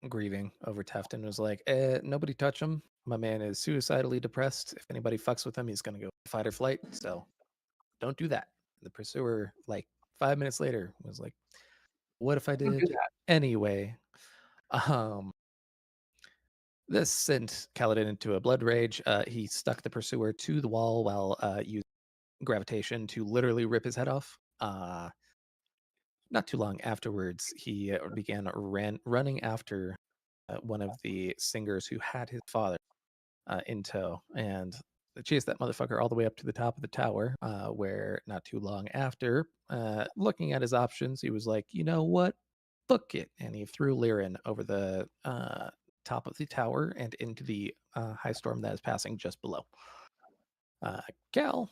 grieving over Tefton, was like, nobody touch him. My man is suicidally depressed. If anybody fucks with him, he's going to go fight or flight. So don't do that. The pursuer, like 5 minutes later, was like, what if I Don't do did that. anyway? Um, this sent Kaladin into a blood rage. He stuck the pursuer to the wall while using gravitation to literally rip his head off. Not too long afterwards, he began running after one of the singers who had his father in tow, and chased that motherfucker all the way up to the top of the tower, where not too long after, looking at his options, he was like, you know what? Fuck it. And he threw Lirin over the top of the tower and into the high storm that is passing just below. Cal,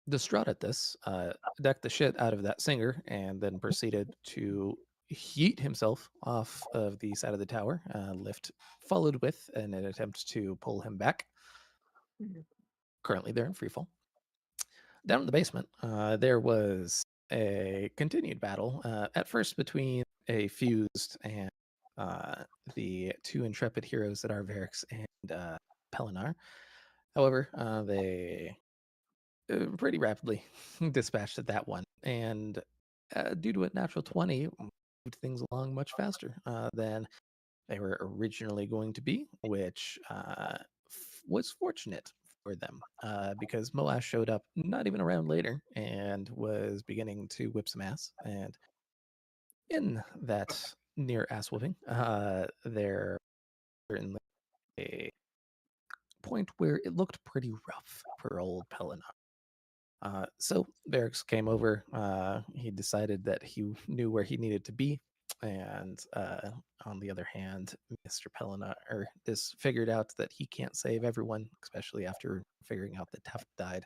distraught at this, decked the shit out of that singer and then proceeded to yeet himself off of the side of the tower. Lift followed with in an attempt to pull him back. Currently, they're in freefall. Down in the basement, there was a continued battle, at first between a fused and the two intrepid heroes that are Varix and Pelinar. However, they pretty rapidly dispatched at that one, and due to a natural 20, moved things along much faster than they were originally going to be, which was fortunate for them because Moash showed up not even a round later and was beginning to whip some ass. And in that near ass whooping, there certainly a point where it looked pretty rough for old Pelennor. So Varix came over. He decided that he knew where he needed to be, and on the other hand, Mr. Pelena is figured out that he can't save everyone, especially after figuring out that Tuft died.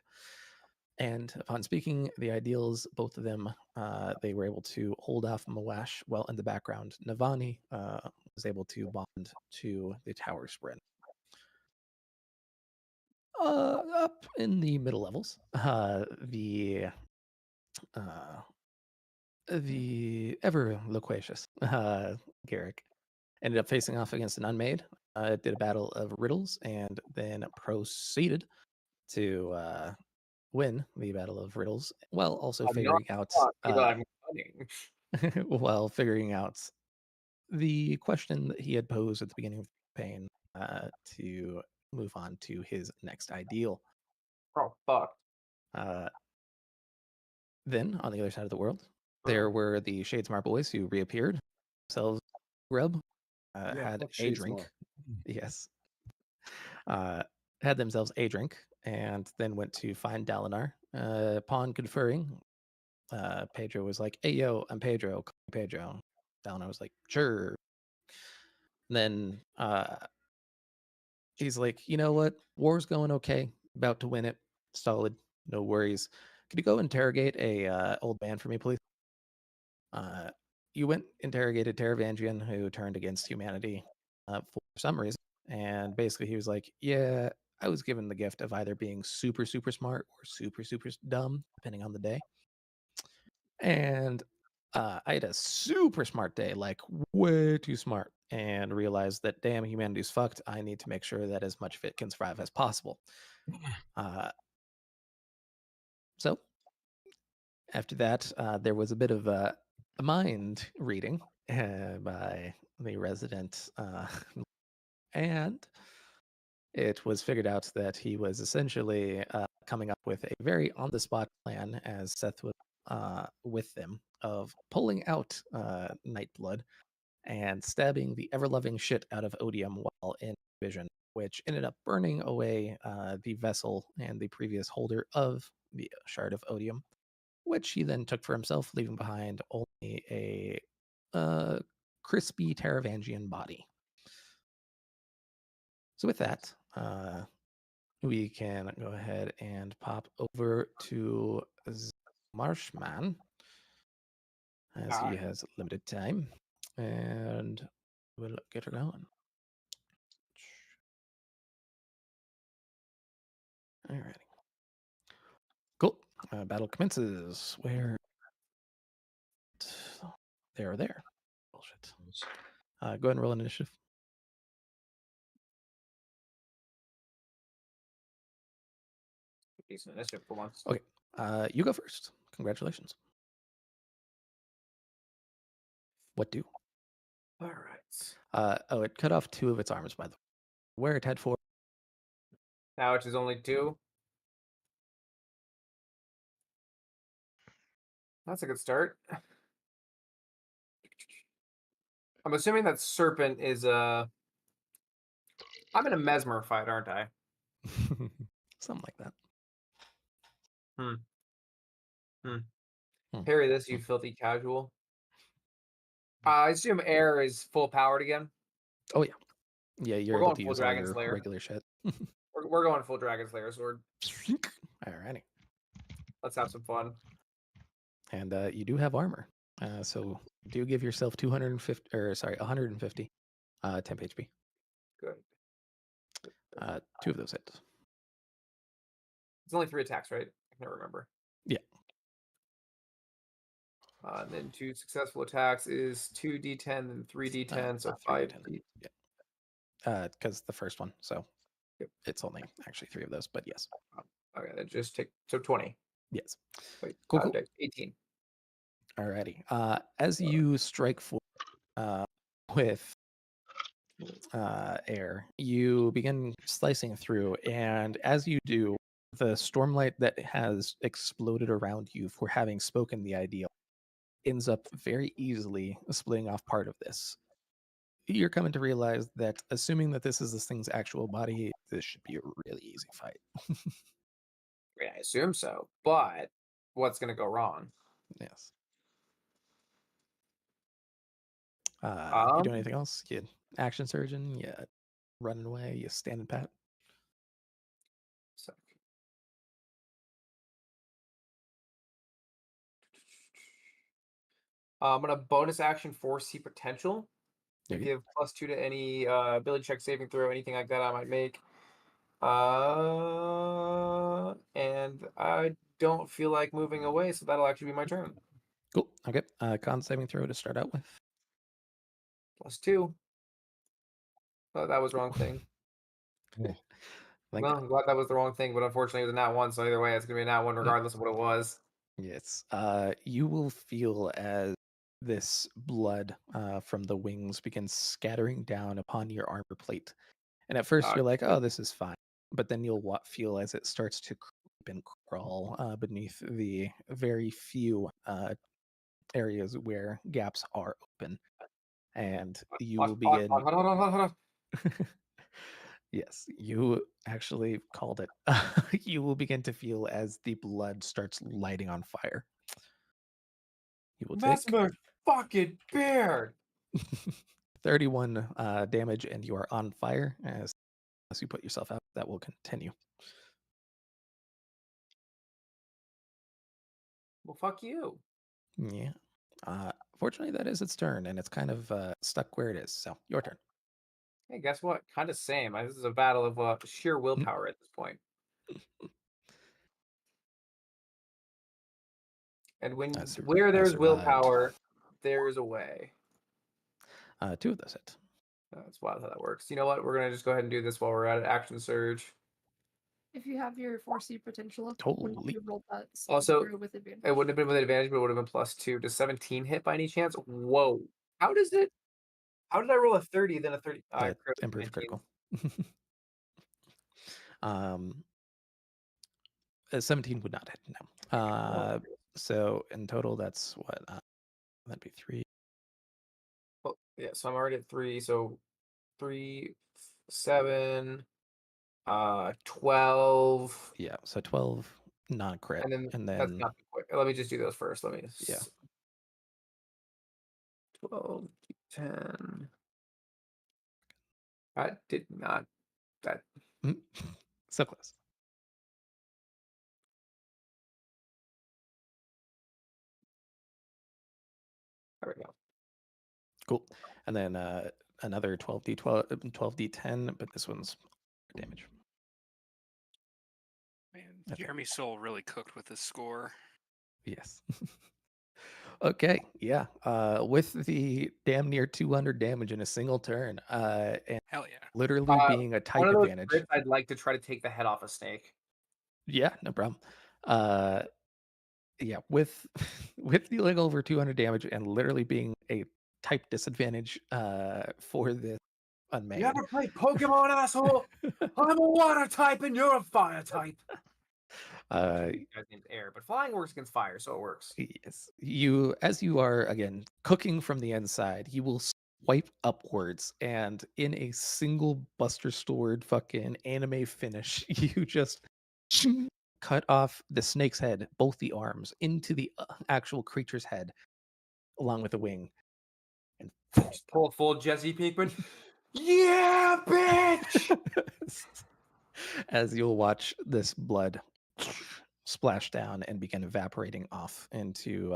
And upon speaking the ideals, both of them, they were able to hold off Moash. While in the background, Navani was able to bond to the tower sprint. Up in the middle levels, uh, the ever loquacious Garrick ended up facing off against an unmade. Did a battle of riddles and then proceeded to win the battle of riddles, while also I'm not figuring out talking, but I'm funny. while figuring out the question that he had posed at the beginning of the campaign to move on to his next ideal. Oh, fuck. Uh, Then, on the other side of the world, there were the Shadesmar boys who reappeared. Themselves, Grub Yeah, had fuck a Shadesmar. drink. Yes, had themselves a drink, and then went to find Dalinar. Upon conferring, Pedro was like, "Hey, yo, I'm Pedro. Call me Pedro." Dalinar was like, "Sure." And then he's like, "You know what? War's going okay. About to win it. Solid. No worries. Could you go interrogate a old man for me, please?" Uh, you went interrogated Teravangian, who turned against humanity for some reason, and basically he was like, "Yeah, I was given the gift of either being super super smart or super super dumb, depending on the day." And I had a super smart day, like way too smart, and realized that damn, humanity's fucked. I need to make sure that as much of it can survive as possible. Uh, so after that, there was a bit of a mind reading by the resident, and it was figured out that he was essentially coming up with a very on the spot plan, as Seth was with them, of pulling out Nightblood and stabbing the ever loving shit out of Odium while in vision, which ended up burning away the vessel and the previous holder of the shard of Odium, which he then took for himself, leaving behind only a crispy Teravangian body. So with that, we can go ahead and pop over to Marshman, as he has limited time, and we'll get her going. Alrighty. Cool. Battle commences. Where? There. Bullshit. Go ahead and roll an initiative. Decent initiative for once. Okay. You go first. Congratulations. What do? All right. Oh, it cut off 2 of its arms, by the way. Where it had 4. Now which is only 2. That's a good start. I'm assuming that serpent is I'm in a mesmer fight, aren't I? Something like that. Hmm. Hmm. Hmm. Parry this, Hmm. you filthy casual. I assume air is full powered again. Oh, yeah. Yeah, you're We're able going to full use all Dragon your Slayer. regular shit. We're going full Dragon Slayer sword. Alrighty. Let's have some fun. And you do have armor. So do give yourself 250, or sorry, 150 temp HP. Good. 2 of those hits. It's only 3 attacks, right? I can't remember. Yeah. And then 2 successful attacks is 2d10 and 3d10, so 3d10. 5d. Yeah. Because the first one, so Yep. it's only actually 3 of those, but yes. Okay, then just take 20. Yes. Wait, Cool. 18. Alrighty. As you strike forward with air, you begin slicing through, and as you do, the stormlight that has exploded around you for having spoken the idea ends up very easily splitting off part of this. You're coming to realize that, assuming that this is this thing's actual body, this should be a really easy fight. Yeah, I assume so. But what's going to go wrong? Yes. You do Um, anything else? You action surgeon? You running away? You standing pat? so, I'm going to bonus action force C potential to Maybe. give +2 to any ability check, saving throw, anything like that I might make. And I don't feel like moving away, so that'll actually be my turn. Cool. Okay. Con saving throw to start out with. +2. Oh, that was the wrong thing. Thank Well, God. I'm glad that was the wrong thing, but unfortunately it was a nat 1, so either way it's going to be a nat 1 regardless of what it was. Yes. You will feel as this blood from the wings begins scattering down upon your armor plate. And at first you're like, oh, this is fine. But then you'll feel as it starts to creep and crawl beneath the very few areas where gaps are open. And you will begin. Hold on. Yes, you actually called it. You will begin to feel as the blood starts lighting on fire. You will take Mesmer fucking beard. 31 damage, and you are on fire as you put yourself out. That will continue. Well, fuck you. Yeah. Fortunately, that is its turn, and it's kind of stuck where it is. So, your turn. Hey, guess what? Kind of same. This is a battle of sheer willpower at this point. And where I there's survived. willpower, there's a way. 2 of those hit. That's wild how that works. You know what? We're gonna just go ahead and do this while we're at it. Action surge. If you have your 4C potential up, wouldn't Totally. you roll that Also, through with advantage? it wouldn't have been with advantage, but it would have been +2. Does 17 hit by any chance? Whoa. How does it? How did I roll a 30, then a 30? I crit Improved 19. critical. 17 would not hit. No. So in total, that's what? That'd be 3. Oh, yeah, so I'm already at 3. So 3, 7, 12. Yeah. So 12 non-crit, And then and that's then not quick. Let me just do those first. Let me. yeah. 12, 10. I did not. That. So close. There we go. Cool. And then another 12d12, 12d10, but this one's damage. Man, Jeremy Soule really cooked with this score. Yes. Okay, yeah. With the damn near 200 damage in a single turn, and Hell yeah. literally being a One type of those advantage. crits, I'd like to try to take the head off a snake. Yeah, no problem. Yeah, with with dealing over 200 damage and literally being a type disadvantage for this You unmade. ever played Pokemon, asshole? I'm a water type and you're a fire type. Guy's name's Air, but flying works against fire, so it works. Yes, you as you are again cooking from the inside, you will swipe upwards, and in a single Buster Sword fucking anime finish, you just cut off the snake's head, both the arms, into the actual creature's head, along with the wing, and Just pull a full Jesse Pinkman. Yeah, bitch! as you'll watch this blood splash down and begin evaporating off into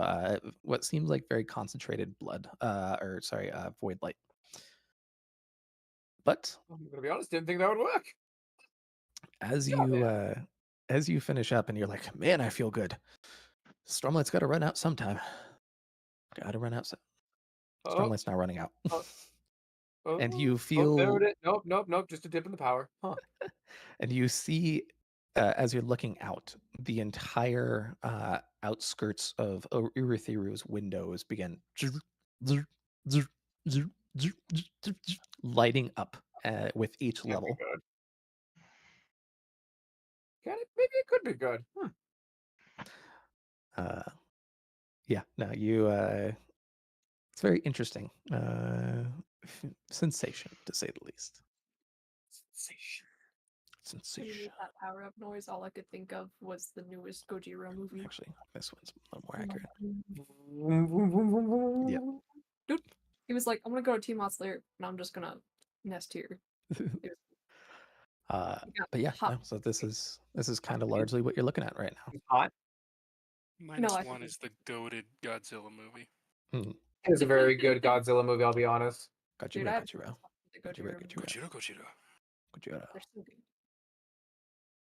what seems like very concentrated blood, void light. But I'm gonna be honest, didn't think that would work. as Yeah, you finish up and you're like, man, I feel good. Stormlight's got to run out sometime. Got to run out. Oh, Stormlight's not running out. And you there feel, it is. Nope. Just a dip in the power. Huh. and you see, as you're looking out, the entire outskirts of Urithiru's windows begin lighting up with each Can't be level. good. Can it? Maybe it could be good. Yeah, no, you. It's very interesting sensation, to say the least. Sensation. When you Sensation. made that power up noise, all I could think of was the newest Gojira movie. Actually, this one's a little more accurate. Yep. Dude, he was like, I'm gonna go to Tiamat's lair, and I'm just gonna nest here. But yeah, no, so this is kind of largely what you're looking at right now. It's hot. Minus I one think is the goated Godzilla movie. It is a very good Godzilla movie, I'll be honest. Dude, I have Gojira. the Gojira movies. Gojira. Gojira. They're so good.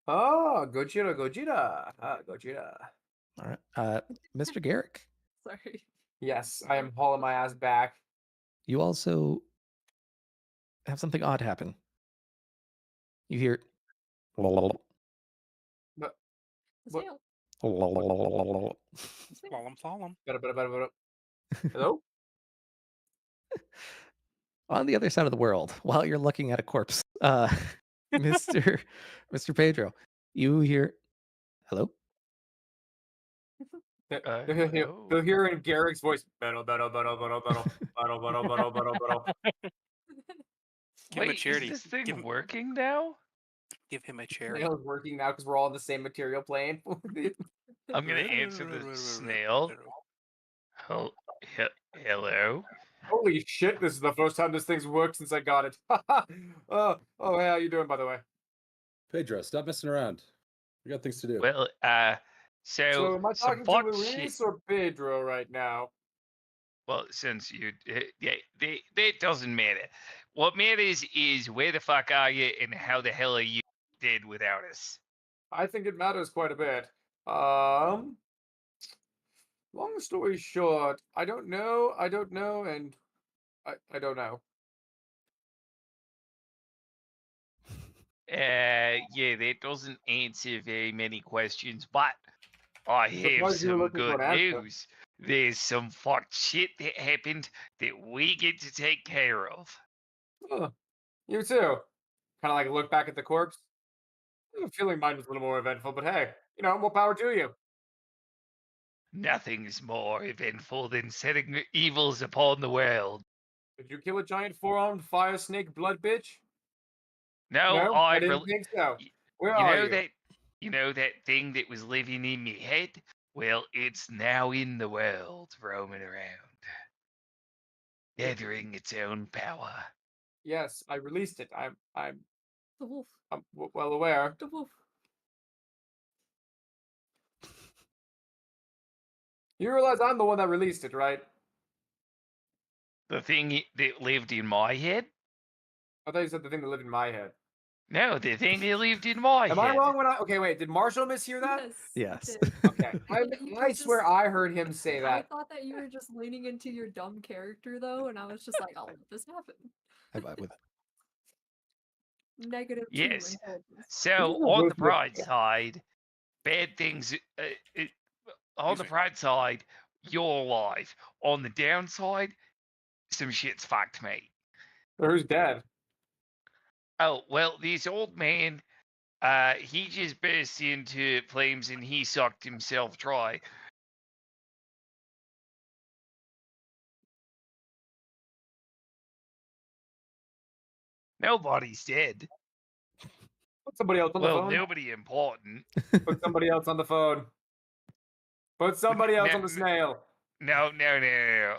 Oh, Gojira. Gojira. All right. Mr. Garrick, Sorry. Yes, I am hauling my ass back. you also have something odd happen. You hear But The What? snail. Slalom, slalom. Hello? on the other side of the world while you're looking at a corpse. Mr. Pedro, you hear hello? They'll hear in Garrick's voice. Battle. Give him a Wait, charity. is this thing Give him- working now? Give him a charity. Snail's working now because we're all on the same material plane. I'm gonna answer the snail. Oh, hello. Holy shit, this is the first time this thing's worked since I got it. Oh, hey, how you doing, by the way? Pedro, stop messing around. We got things to do. Well, So am I some talking to fuck Luis shit. or Pedro right now? Well, since you, that doesn't matter. What matters is where the fuck are you and how the hell are you dead without us? I think it matters quite a bit. Long story short, I don't know, and I don't know. Yeah, that doesn't answer very many questions, but I have Surprised you were some looking for good an answer. news. There's some fucked shit that happened that we get to take care of. Huh. You too. Kind of like look back at the corpse. I have a feeling mine was a little more eventful, but hey, more power to you. Nothing's more eventful than setting evils upon the world. Did you kill a giant four-armed fire snake blood bitch? No, I didn't think so. Where are you? You know that thing that was living in me head? Well, it's now in the world, roaming around, gathering its own power. Yes, I released it. I'm The wolf. well aware. The wolf. You realize I'm the one that released it, right? The thing that lived in my head? I thought you said the thing that lived in my head. No, the thing they lived in my Am head. I wrong when I? Okay, wait. Did Marshall mishear that? Yes. it did. Okay. You I were swear just- I heard him say I that. thought that you were just leaning into your dumb character though, and I was just like, "I'll let this happen." I vibe with it. -2 Yes. intelligence. So on the bright side, bad things. On the bright side, you're alive. On the downside, some shit's fucked, mate. Who's dead? Oh well, this old man. He just burst into flames and he sucked himself dry. Nobody's dead. Put somebody else on the Well, phone. nobody important. Put somebody else on the phone. Put somebody else on the snail. No.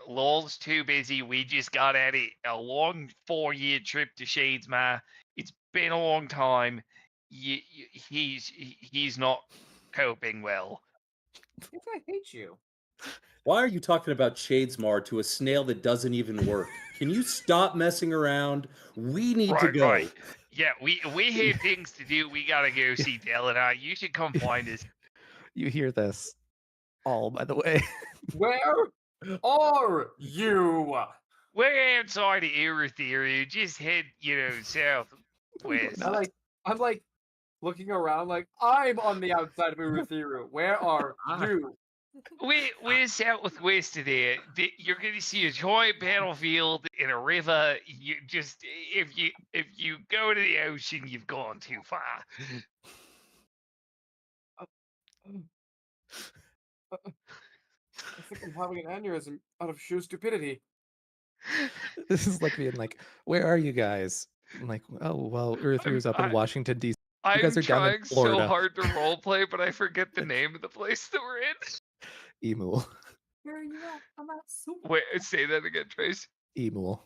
Lol's too busy. We just got at it. A long 4-year trip to Shadesmar. It's been a long time. He's not coping well. I think I hate you. Why are you talking about Shadesmar to a snail that doesn't even work? Can you stop messing around? We need to go. Right. Yeah, we have things to do. We gotta go see Delana. You should come find us. You hear this all, by the way. Where are you? We're outside of Erytheria. Just head, southwest. I'm like looking around like I'm on the outside of Urutheru. Where are you? We're southwest of there. You're gonna see a giant battlefield in a river. You just if you go to the ocean, you've gone too far. I think I'm having an aneurysm out of sheer stupidity. This is like being like, where are you guys? I'm like, oh, well, Earthru's up in Washington, D.C. I'm guys are down in trying so Florida. hard to roleplay, but I forget the name of the place that we're in. Emul. Where are you at? I'm at soup. Wait, say that again, Trace. Emul.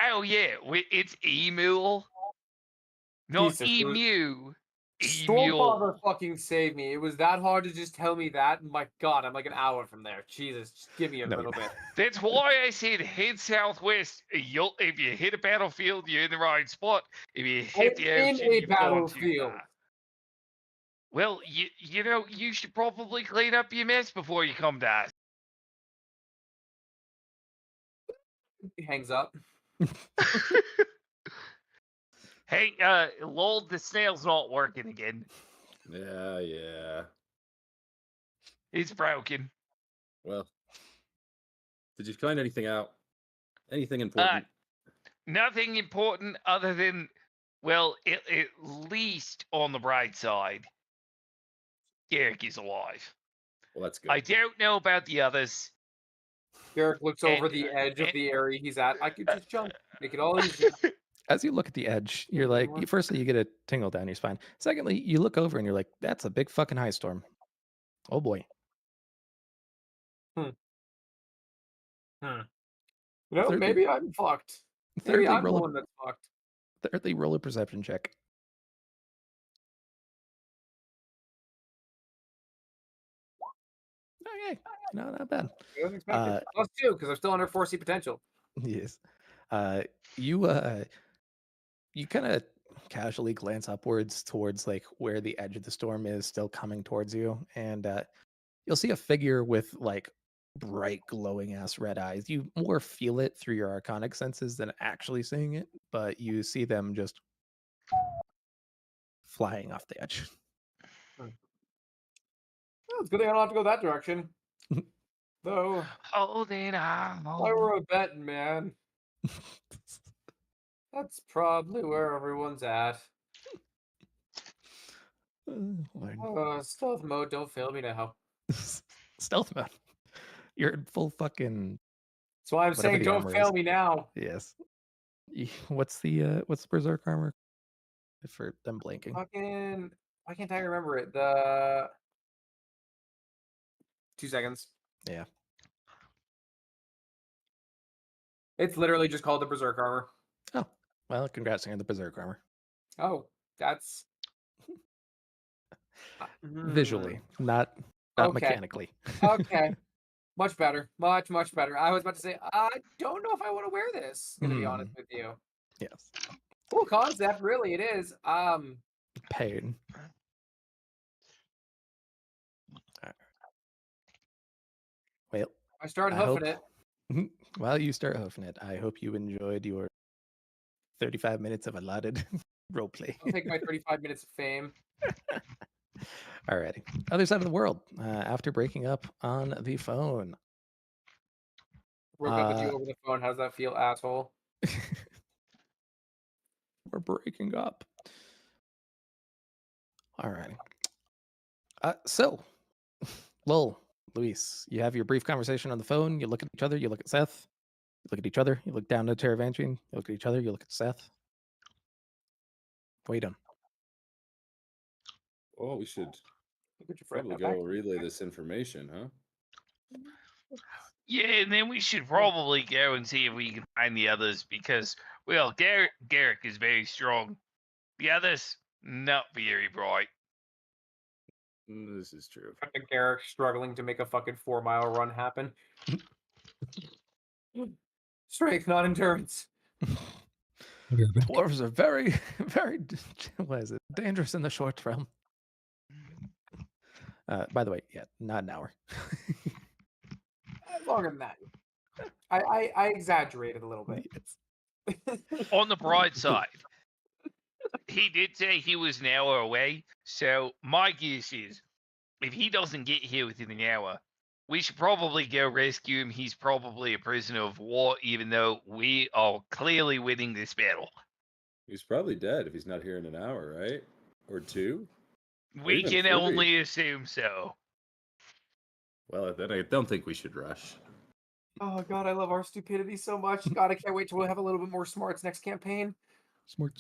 Oh yeah, it's Emul, not Jesus, Emu. Stormfather fucking saved me. It was that hard to just tell me that. My God, I'm like an hour from there. Jesus, just give me a little bit. That's why I said head southwest. If you hit a battlefield, you're in the right spot. If you hit the ocean, you've gone too far. Well, you should probably clean up your mess before you come to us. He hangs up. Hey, lol, the snail's not working again. Yeah. It's broken. Well, did you find anything out? Anything important? Nothing important other than, well, at least on the bright side, Garrick is alive. Well, that's good. I don't know about the others. Garrick looks over the edge of the area he's at. I could just jump. Make it all easy. As you look at the edge, you're like, firstly, you get a tingle down your spine. Secondly, you look over and you're like, that's a big fucking high storm. Oh boy. Maybe I'm fucked. Maybe I'm the one that's fucked. Thirdly, roll a perception check. Okay, no, not bad. +2 because I'm still under 4C potential. Yes. You kind of casually glance upwards towards like where the edge of the storm is still coming towards you, and you'll see a figure with like bright glowing ass red eyes. You more feel it through your arcanic senses than actually seeing it, but you see them just flying off the edge. Well, it's a good thing I don't have to go that direction. Though, Holding on. if I were a betting man, that's probably where everyone's at. Stealth mode, don't fail me now. Stealth mode. You're in full fucking. That's why I'm saying don't fail me now. Yes. What's the berserk armor? For them blanking. Fucking, why can't I remember it? The 2 seconds. Yeah. It's literally just called the berserk armor. Oh, well, congrats on the berserk armor. Oh, that's visually, not okay. Mechanically. Okay. Much better. Much better. I was about to say, I don't know if I want to wear this, to be honest with you. Yes. Cool concept, really. It is. Pain. Well, I start hoofing it. While you start hoofing it, I hope you enjoyed your 35 minutes of allotted roleplay. I'll take my 35 minutes of fame. Alrighty. Other side of the world. After breaking up on the phone. Broke up with you over the phone. How does that feel, asshole? We're breaking up. Alrighty. So, Lowell, Luis, you have your brief conversation on the phone. You look at each other. You look at Seth. You look at each other. You look down to Teravantian. You look at each other. You look at Seth. What are you doing? Well, we should probably go relay this information, huh? Yeah, and then we should probably go and see if we can find the others because, well, Garrick is very strong. The others, not very bright. This is true. Garrick struggling to make a fucking 4-mile run happen. Strength, not endurance. Dwarves are very, very, what is it, dangerous in the short realm. By the way, yeah, not an hour. Longer than that. I exaggerated a little bit. Yes. On the bright side, he did say he was an hour away, so my guess is if he doesn't get here within an hour, we should probably go rescue him. He's probably a prisoner of war, even though we are clearly winning this battle. He's probably dead if he's not here in an hour, right? Or 2? We can only assume so. Well, then I don't think we should rush. Oh god, I love our stupidity so much. God, I can't wait till we have a little bit more smarts next campaign. Smart.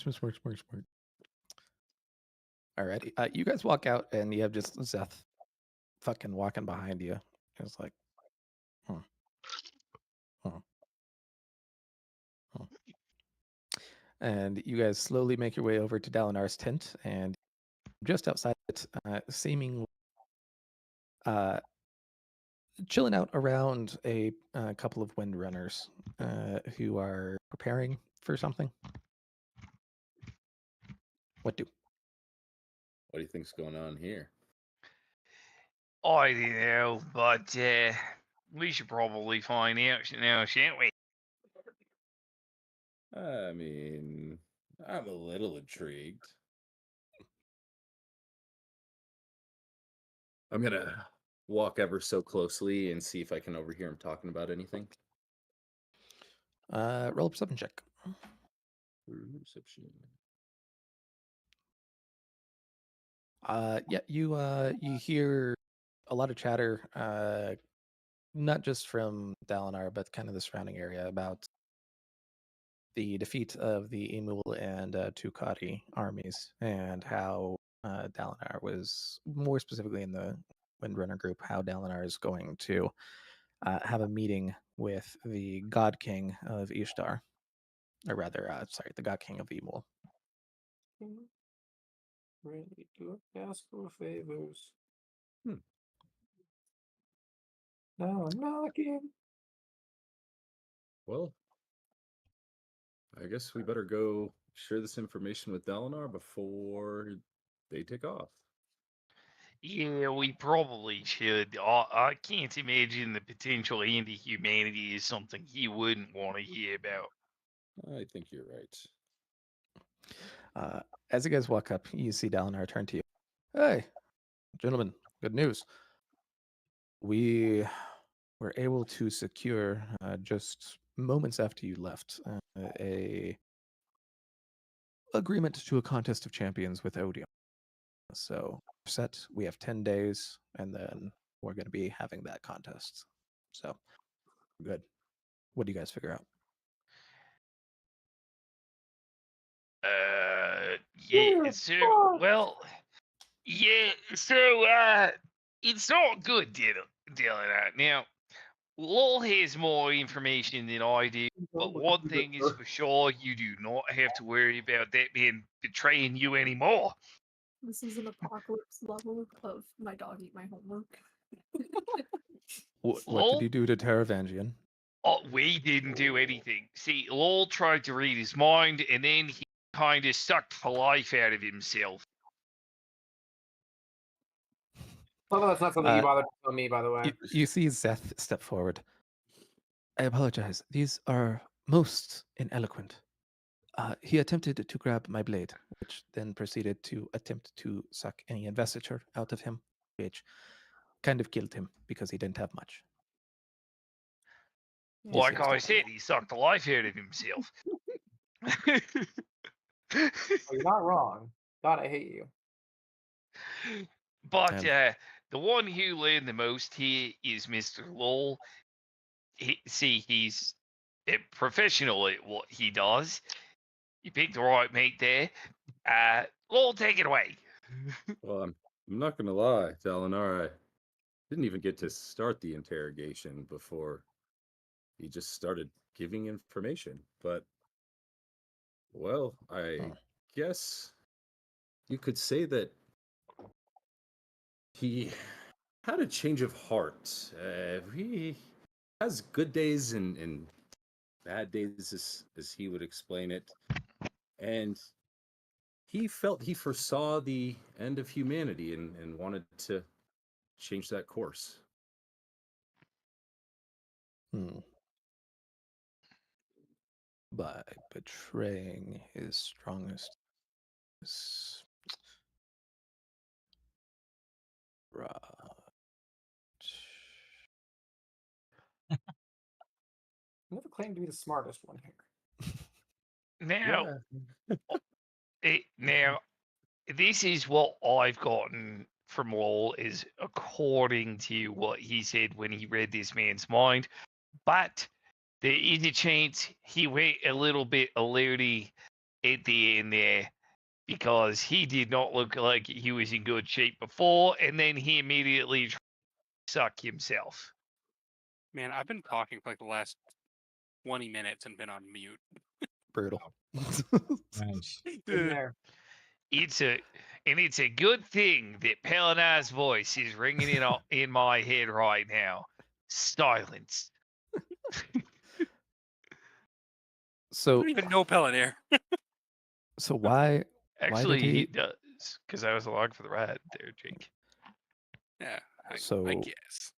Alrighty. You guys walk out and you have just Seth fucking walking behind you. It's like, And you guys slowly make your way over to Dalinar's tent, and just outside it, seemingly chilling out around a couple of windrunners who are preparing for something. What do you think's going on here? I don't know, but we should probably find out now, shan't we? I mean, I'm a little intrigued. I'm gonna walk ever so closely and see if I can overhear him talking about anything. Roll a perception check. Perception. Yeah, you hear a lot of chatter, not just from Dalinar, but kind of the surrounding area about the defeat of the Emul and Tukari armies, and how Dalinar was, more specifically in the Windrunner group, how Dalinar is going to have a meeting with the God King of Ishtar, or rather, the God King of Emul. Ready to ask for favors. Now I'm knocking. Well, I guess we better go share this information with Dalinar before they take off. Yeah, we probably should. I can't imagine the potential end to humanity is something he wouldn't want to hear about. I think you're right. As you guys walk up, you see Dalinar turn to you. Hey, gentlemen, good news. We were able to secure, just moments after you left, a agreement to a contest of champions with Odeon. So we have 10 days, and then we're going to be having that contest. So good. What do you guys figure out? Yeah, so, well, yeah, so, it's not good, Dylan. Now, Lowell has more information than I do, but one thing is for sure, you do not have to worry about that man betraying you anymore. This is an apocalypse level of my dog eat my homework. What did you do to Teravangian? Oh, we didn't do anything. See, Lowell tried to read his mind, and then he kind of sucked the life out of himself. Oh, that's not something you bothered to tell me, by the way. You see Zeth step forward. I apologize. These are most ineloquent. He attempted to grab my blade, which then proceeded to attempt to suck any investiture out of him, which kind of killed him because he didn't have much. Like I said, he sucked the life out of himself. Oh, you're not wrong. God, I hate you. But the one who learned the most here is Mr. Lowell. He's a professional at what he does. You picked the right mate there. Lowell, take it away. Well, I'm not gonna lie, Dalinar. I didn't even get to start the interrogation before he just started giving information. But, well, I guess you could say that he had a change of heart. He has good days and bad days, as he would explain it. And he felt he foresaw the end of humanity and wanted to change that course. By betraying his strongest. Right. I never claimed to be the smartest one here. Now, this is what I've gotten from Lowell, is according to what he said when he read this man's mind. But there is a chance he went a little bit alerty at the end there, because he did not look like he was in good shape before, and then he immediately tried to suck himself. Man, I've been talking for like the last 20 minutes and been on mute. Brutal. Nice. There. It's a good thing that Pelinar's voice is ringing in my head right now. Silence. So I don't even know Pelinar. So why? Actually, why did he does, because I was along for the ride there, Jake. Yeah, I So guess.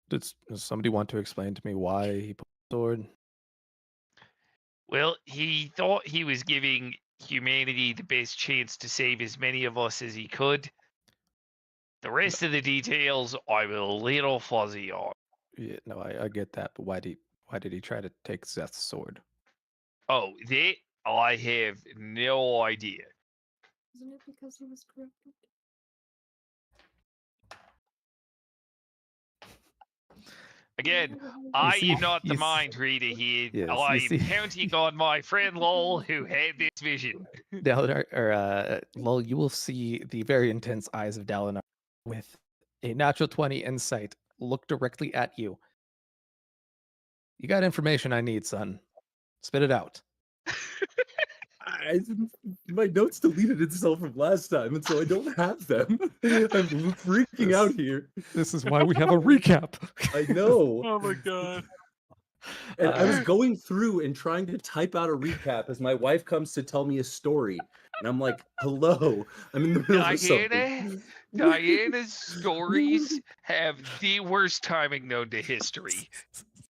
does somebody want to explain to me why he put the sword? Well, he thought he was giving humanity the best chance to save as many of us as he could. The rest of the details I'm a little fuzzy on. Yeah, no, I get that, but why did he try to take Zeth's sword? Oh, that I have no idea. Isn't it because he was corrupted? Again, I am not the mind reader here. I am counting on my friend Lowell, who had this vision. Lowell, you will see the very intense eyes of Dalinar with a natural 20 insight look directly at you. You got information I need, son. Spit it out. My notes deleted itself from last time, and so I don't have them. I'm freaking out here. This is why we have a recap. I know. Oh my god. And I was going through and trying to type out a recap as my wife comes to tell me a story. And I'm like, hello, I'm in the middle of something. Diana's stories have the worst timing known to history.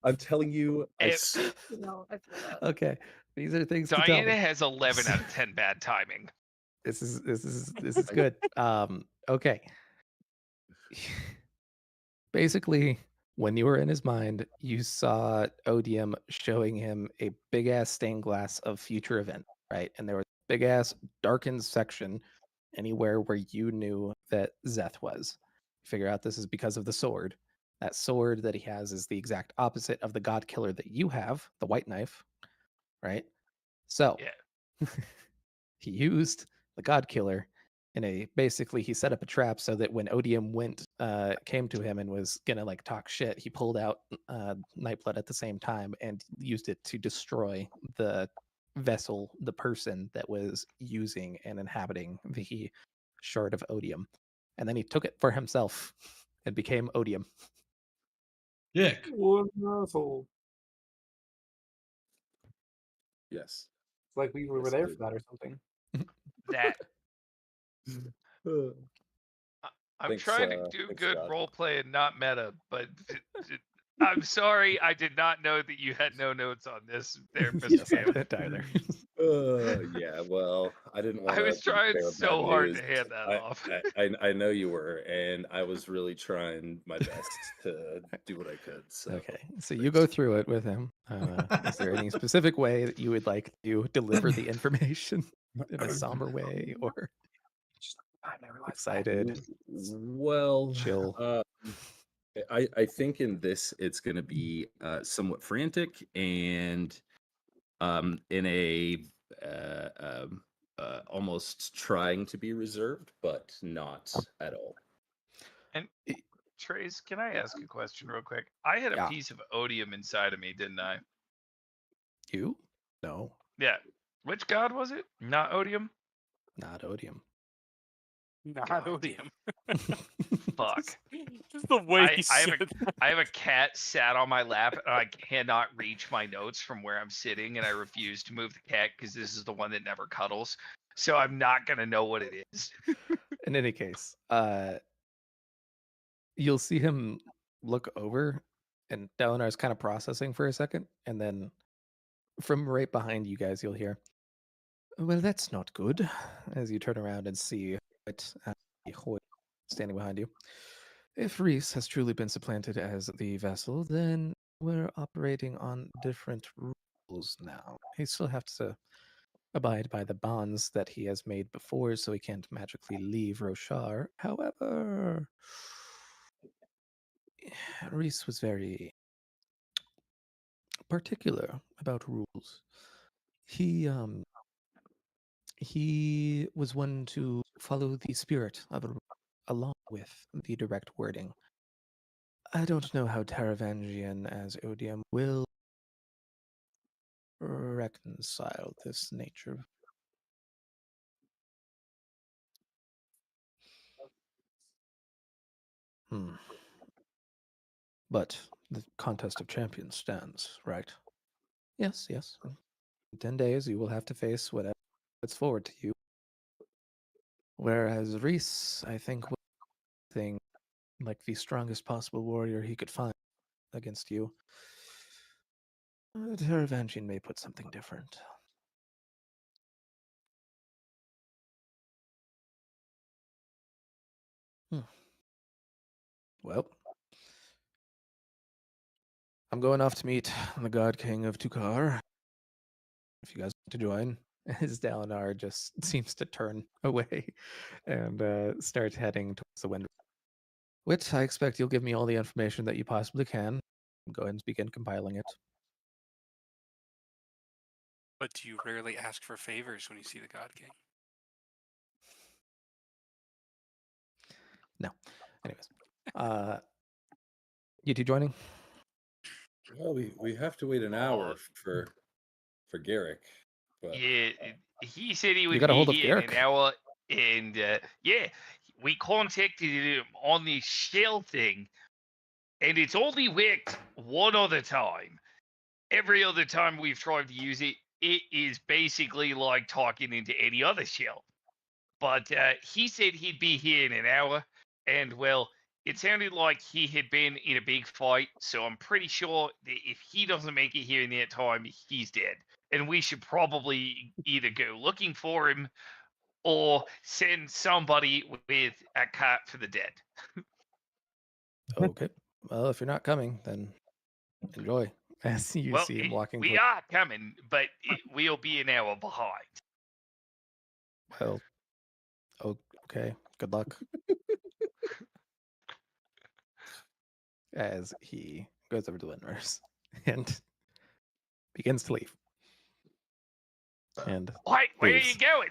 I'm telling you. No, I feel that. Okay, these are things. Diana has 11 out of 10 bad timing. This is good. Okay. Basically, when you were in his mind, you saw Odium showing him a big ass stained glass of future event, right? And there was a big ass darkened section anywhere where you knew that Zeth was. Figure out this is because of the sword. That sword that he has is the exact opposite of the god killer that you have, the white knife, right? So yeah. He used the god killer basically he set up a trap so that when Odium came to him and was gonna like talk shit, he pulled out Nightblood at the same time and used it to destroy the vessel, the person that was using and inhabiting the shard of Odium. And then he took it for himself and became Odium. Dick. Wonderful. Yes. It's like we were there for that or something. that. I'm Thanks, trying to do thanks, good God. role play and not meta, but I'm sorry, I did not know that you had no notes on this, therapist. Yes, I didn't either. Yeah, well, I didn't want I to was trying bear so bad hard news. to hand that off. I know you were, and I was really trying my best to do what I could. So Okay, so you go through it with him. Is there any specific way that you would like to deliver the information in a somber way or excited, well, chill? I think in this it's going to be somewhat frantic and in a almost trying to be reserved, but not at all. And Trace, can I ask a question real quick? I had a Yeah. piece of odium inside of me, didn't I? You? No, Yeah. Which god was it? Not odium? not odium. Not God odium. Fuck. Just the way he I said that. have a cat sat on my lap and I cannot reach my notes from where I'm sitting, and I refuse to move the cat because this is the one that never cuddles. So I'm not gonna know what it is. In any case, you'll see him look over, and Dalinar's kind of processing for a second, and then from right behind you guys, you'll hear, "Well, that's not good." As you turn around and see it, Hoy standing behind you. If Reese has truly been supplanted as the vessel, then we're operating on different rules now. He still has to abide by the bonds that he has made before, so he can't magically leave Roshar. However, Reese was very particular about rules. He was one to follow the spirit of a along with the direct wording. I don't know how Taravangian as Odium will reconcile this nature. But the contest of champions stands, right? Yes, yes. In 10 days, you will have to face whatever puts forward to you. Whereas Reese, I think, will think like the strongest possible warrior he could find against you. Taravangian may put something different. Well, I'm going off to meet the God King of Tukar. If you guys want to join, as Dalinar just seems to turn away and starts heading towards the window. Which I expect you'll give me all the information that you possibly can. Go ahead and begin compiling it. But do you rarely ask for favors when you see the God King? No. Anyways. You two joining? Well, we have to wait an hour for Garrick. But Yeah, he said he would got a be hold of here in an Garrick? hour, and yeah, we contacted him on this shell thing, and it's only worked one other time. Every other time we've tried to use it, it is basically like talking into any other shell. But he said he'd be here in an hour, and well, it sounded like he had been in a big fight, so I'm pretty sure that if he doesn't make it here in that time, he's dead. And we should probably either go looking for him or send somebody with a cart for the dead. Okay. Well, if you're not coming, then enjoy. As you Well, see him walking we toward... are coming, but we'll be an hour behind. Well, okay. Good luck. As he goes over to Lindner's and begins to leave. And Wait, where leaves. are you going?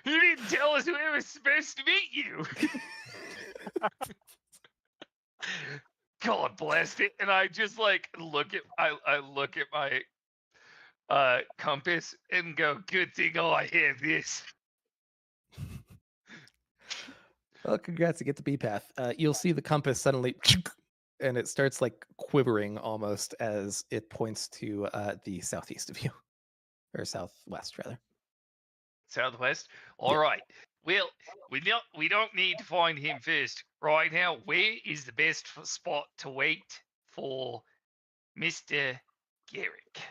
You didn't tell us where we were supposed to meet you. God bless it. And I just like look at I look at my compass and go, good thing I have this. Well, congrats, you get the B path. You'll see the compass suddenly, and it starts like quivering almost as it points to the southeast of you, or southwest rather. Southwest. All right. Well, we don't need to find him first. Right now, where is the best spot to wait for Mr. Garrick?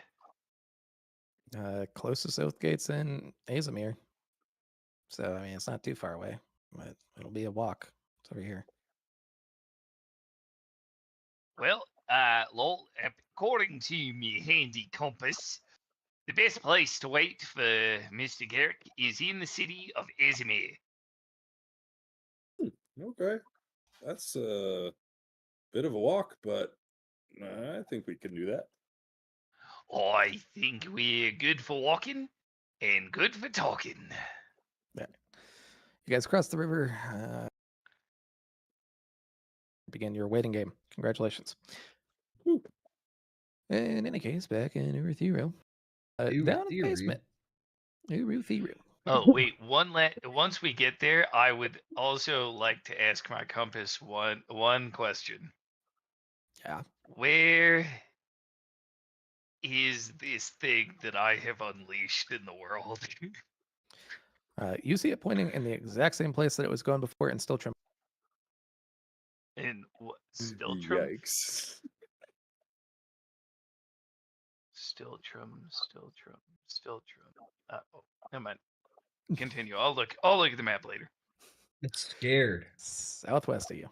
Closest south gate's in Azamir. So I mean it's not too far away, but it'll be a walk. It's over here. Well, lol, according to my handy compass, the best place to wait for Mr. Garrick is in the city of Izmir. Okay. That's a bit of a walk, but I think we can do that. I think we're good for walking and good for talking. Yeah. You guys cross the river. Begin your waiting game. Congratulations. Woo. In any case, back in Uruthiru. Down in the basement. Uruthiru. Oh, wait, once we get there, I would also like to ask my compass one question. Yeah. Where is this thing that I have unleashed in the world? You see it pointing in the exact same place that it was going before and still trim. And what? Still trim? Yikes. Still trim. Oh, never mind. Continue. I'll look at the map later. It's scared. Southwest of you.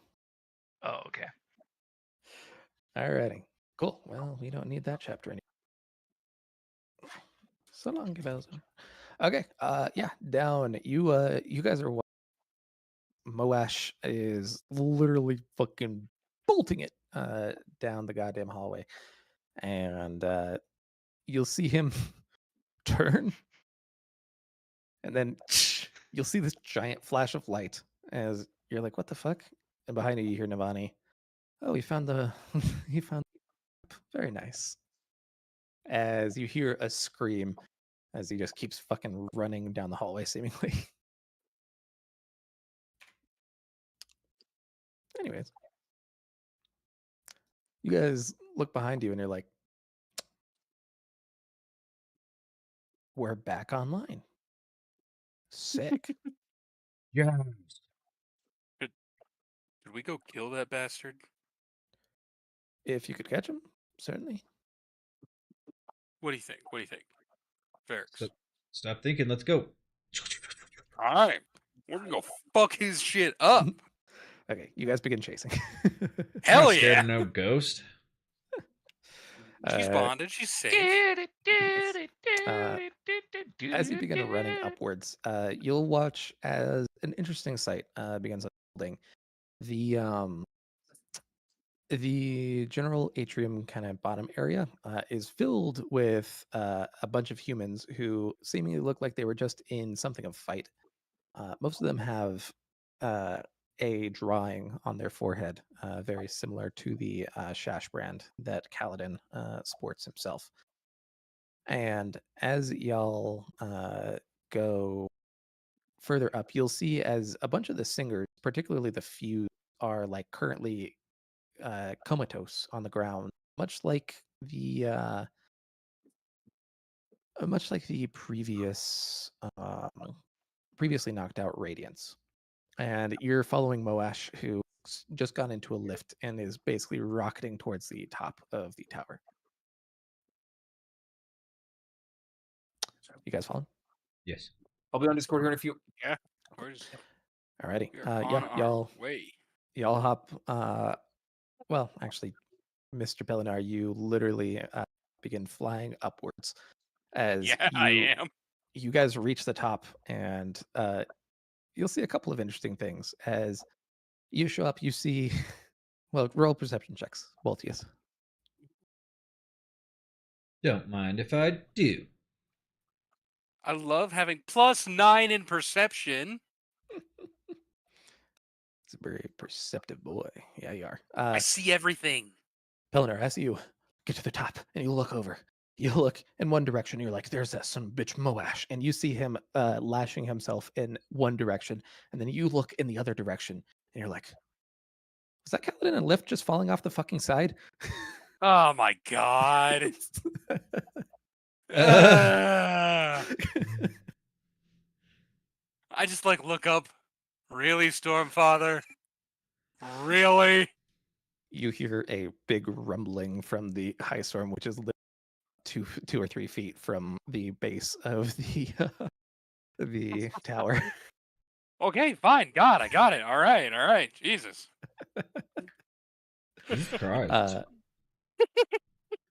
Oh, okay. Alrighty. Cool. Well, we don't need that chapter anymore. So long, Bowser. Okay. Yeah. Down. You guys are. Moash is literally fucking bolting it down the goddamn hallway, and you'll see him turn, and then you'll see this giant flash of light as you're like, "What the fuck?" And behind you, you hear Navani. Oh, he found he found. Very nice. As you hear a scream, as he just keeps fucking running down the hallway, seemingly. Anyways, you guys look behind you and you're like, we're back online. Sick. Yes. Did we go kill that bastard? If you could catch him, certainly. What do you think? Ferrex. Stop thinking. Let's go. All right. We're going to go fuck his shit up. Okay, you guys begin chasing. Hell I'm not scared yeah. of no ghost. She's bonded. She's safe. As you begin running upwards, you'll watch as an interesting sight begins unfolding. The general atrium kind of bottom area is filled with a bunch of humans who seemingly look like they were just in something of fight. Most of them have a drawing on their forehead, very similar to the Shash brand that Kaladin sports himself. And as y'all go further up, you'll see as a bunch of the singers, particularly the few, are like currently comatose on the ground, much like the previously knocked out Radiance. And you're following Moash, who just got into a lift and is basically rocketing towards the top of the tower. You guys following? Yes. I'll be on Discord here in a few. Yeah. Where's Alrighty. on our way? Y'all hop. Well, actually, Mr. Pellinar, you literally begin flying upwards as I am. You guys reach the top, and you'll see a couple of interesting things. As you show up, you see, well, roll perception checks, both of you. Don't mind if I do. I love having +9 in perception. It's a very perceptive boy. Yeah, you are. I see everything. Pellinar, as you get to the top and you look over, you look in one direction, you're like, there's that son of a bitch Moash. And you see him lashing himself in one direction. And then you look in the other direction and you're like, was that Kaladin and Lift just falling off the fucking side? Oh my god. I just like look up. Really, Stormfather? Really? You hear a big rumbling from the high storm, which is two or 3 feet from the base of the tower. Okay, fine. God, I got it. All right. Jesus. Jesus Christ.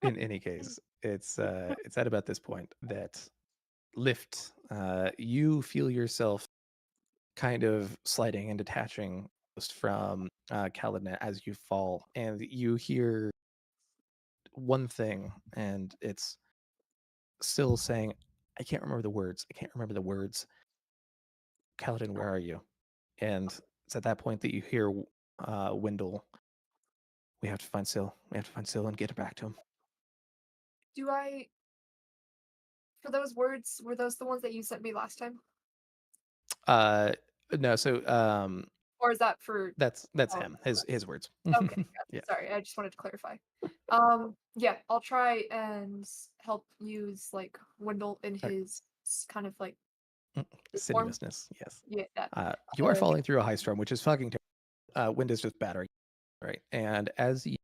In any case, it's at about this point that Lift, you feel yourself kind of sliding and detaching from Kaladin as you fall, and you hear one thing, and it's still saying, I can't remember the words. Kaladin, where are you? And it's at that point that you hear Wendell. We have to find Syl. And get it back to him. Do I? For those words, were those the ones that you sent me last time, No. So or is that for? that's him. His words. Okay, gotcha. Yeah. Sorry, I just wanted to clarify. Yeah, I'll try and help use like Wendell in his kind of like form. Sinimousness. Yes. Yeah, that. You are falling through a high storm, which is fucking terrible. Wind is just battering, right? And as you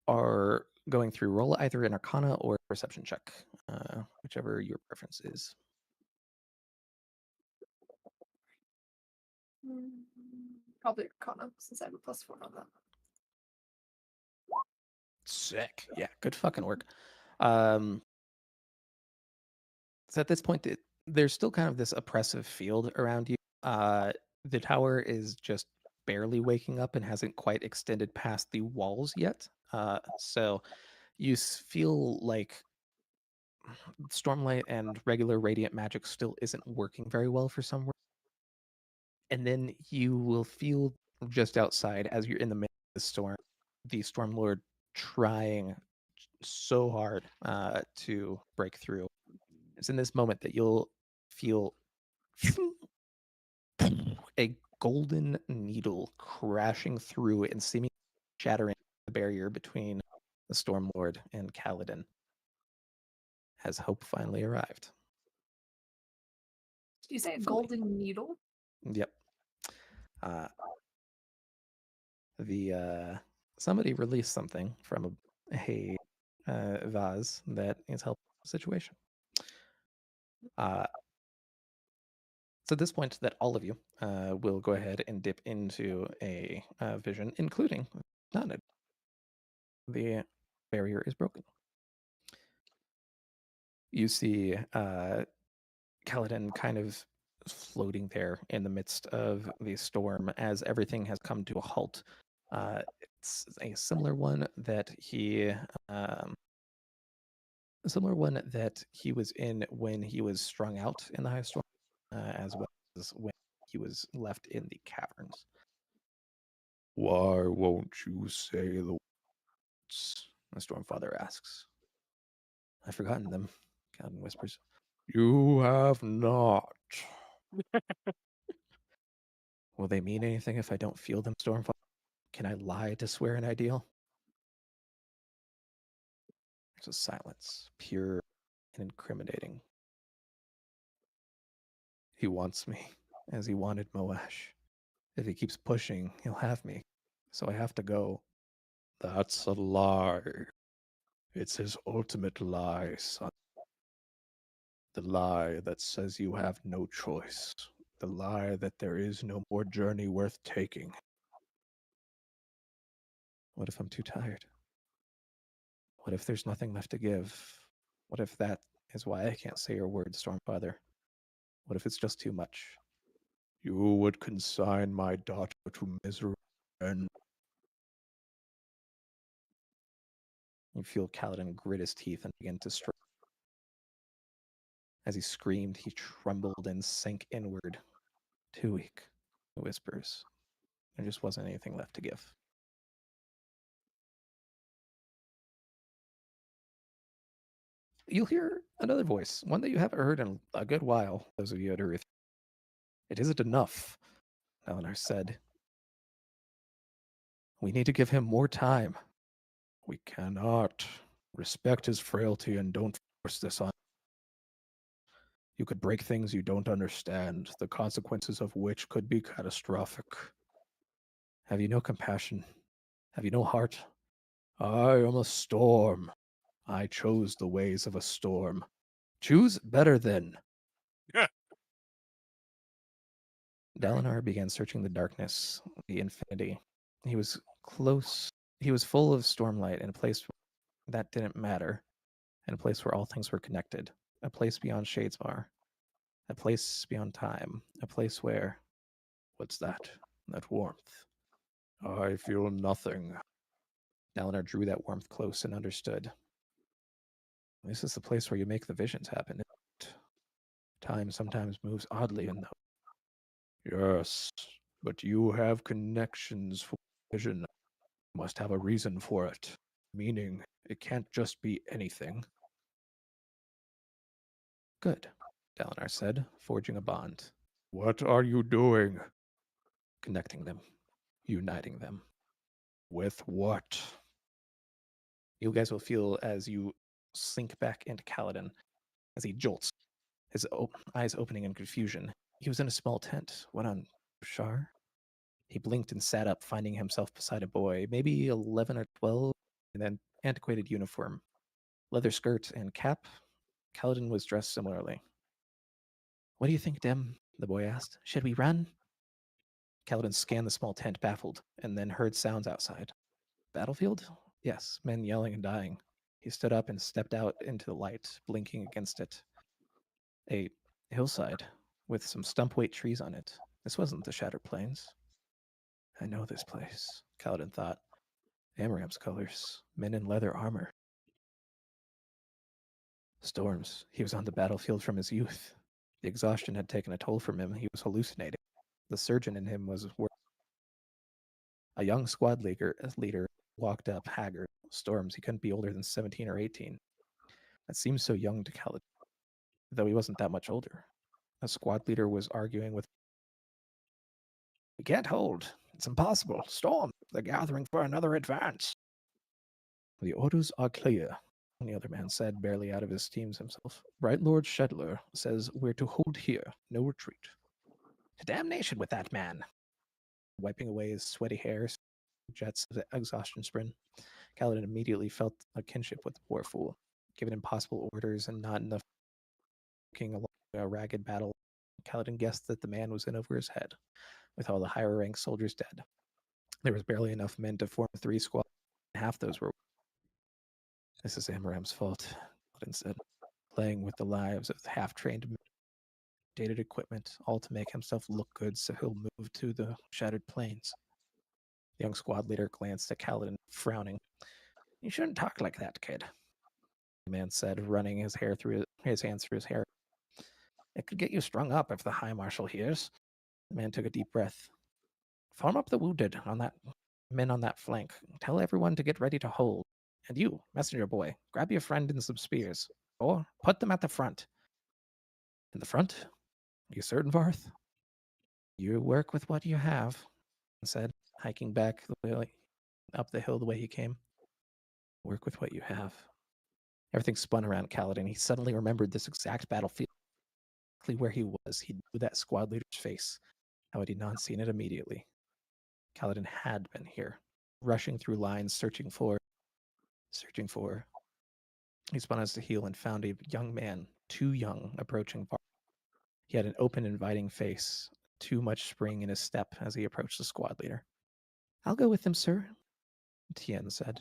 are going through, roll either an Arcana or a Perception check, whichever your preference is. Probably Arcana, since I have a +4 on that. Sick. Yeah, good fucking work. So at this point, there's still kind of this oppressive field around you. The tower is just barely waking up and hasn't quite extended past the walls yet. So you feel like Stormlight and regular radiant magic still isn't working very well for some reason. And then you will feel just outside, as you're in the middle of the storm, the Stormlord trying so hard to break through. It's in this moment that you'll feel a golden needle crashing through and seemingly shattering the barrier between the Stormlord and Kaladin. Has hope finally arrived? Did you say a Fully. golden needle? Yep. Somebody released something from a vase that is helping the situation. So at this point, that all of you will go ahead and dip into a vision, including none. The barrier is broken. You see Kaladin kind of floating there in the midst of the storm as everything has come to a halt. It's a similar one that he was in when he was strung out in the high storm, as well as when he was left in the caverns. Why won't you say the words? The Stormfather asks. I've forgotten them, Kaladin whispers. You have not. Will they mean anything if I don't feel them, Stormfather? Can I lie to swear an ideal? There's a silence, pure and incriminating. He wants me, as he wanted Moash. If he keeps pushing, he'll have me. So I have to go. That's a lie. It's his ultimate lie, son. The lie that says you have no choice. The lie that there is no more journey worth taking. What if I'm too tired? What if there's nothing left to give? What if that is why I can't say your words, Stormfather? What if it's just too much? You would consign my daughter to misery and... You feel Kaladin grit his teeth and begin to struggle. As he screamed, he trembled and sank inward. Too weak, he whispers. There just wasn't anything left to give. You'll hear another voice, one that you haven't heard in a good while, those of you at Earth. It isn't enough, Eleanor said. We need to give him more time. We cannot. Respect his frailty and don't force this on. You could break things you don't understand, the consequences of which could be catastrophic. Have you no compassion? Have you no heart? I am a storm. I chose the ways of a storm. Choose better then. Dalinar began searching the darkness, the infinity. He was close. He was full of stormlight in a place that didn't matter, in a place where all things were connected, a place beyond Shadesmar, a place beyond time, a place where... What's that? That warmth. I feel nothing. Dalinar drew that warmth close and understood. This is the place where you make the visions happen, isn't it? Time sometimes moves oddly in those. Yes, but you have connections for vision. You must have a reason for it. Meaning, it can't just be anything. Good, Dalinar said, forging a bond. What are you doing? Connecting them. Uniting them. With what? You guys will feel as you sink back into Kaladin, as he jolts, his eyes opening in confusion. He was in a small tent. What on Shar? He blinked and sat up, finding himself beside a boy, maybe 11 or 12, in an antiquated uniform. Leather skirt and cap. Kaladin was dressed similarly. What do you think, Dim? The boy asked. Should we run? Kaladin scanned the small tent, baffled, and then heard sounds outside. Battlefield? Yes, men yelling and dying. He stood up and stepped out into the light, blinking against it. A hillside with some stump-weight trees on it. This wasn't the Shattered Plains. I know this place, Kaladin thought. Amaram's colors, men in leather armor. Storms. He was on the battlefield from his youth. The exhaustion had taken a toll from him. He was hallucinating. The surgeon in him was worse. A young squad leader walked up, haggard. Storms. He couldn't be older than 17 or 18. That seemed so young to Kaladin, though he wasn't that much older. A squad leader was arguing with... We can't hold. It's impossible. Storm. They're gathering for another advance. The orders are clear, the other man said, barely out of his steams himself. Bright Lord Shedler says we're to hold here, no retreat. To damnation with that man. Wiping away his sweaty hair, jets of exhaustion sprin, Kaladin immediately felt a kinship with the poor fool. Given impossible orders and not enough looking along a ragged battle, Kaladin guessed that the man was in over his head, with all the higher ranked soldiers dead. There was barely enough men to form 3 squads, and half those were... This is Amaram's fault, Kaladin said, playing with the lives of the half-trained men, dated equipment, all to make himself look good so he'll move to the Shattered Plains. The young squad leader glanced at Kaladin, frowning. You shouldn't talk like that, kid, the man said, running his hands through his hair. It could get you strung up if the High Marshal hears. The man took a deep breath. Form up the wounded men on that flank. Tell everyone to get ready to hold. And you, messenger boy, grab your friend and some spears. Or put them at the front. In the front? You certain, Varth? You work with what you have, he said, hiking back up the hill the way he came. Work with what you have. Everything spun around Kaladin. He suddenly remembered this exact battlefield. Exactly where he was. He knew that squad leader's face. How had he not seen it immediately? Kaladin had been here, rushing through lines, searching for... He spun on his heel and found a young man, too young, approaching Varth. He had an open, inviting face, too much spring in his step as he approached the squad leader. I'll go with him, sir, Tien said.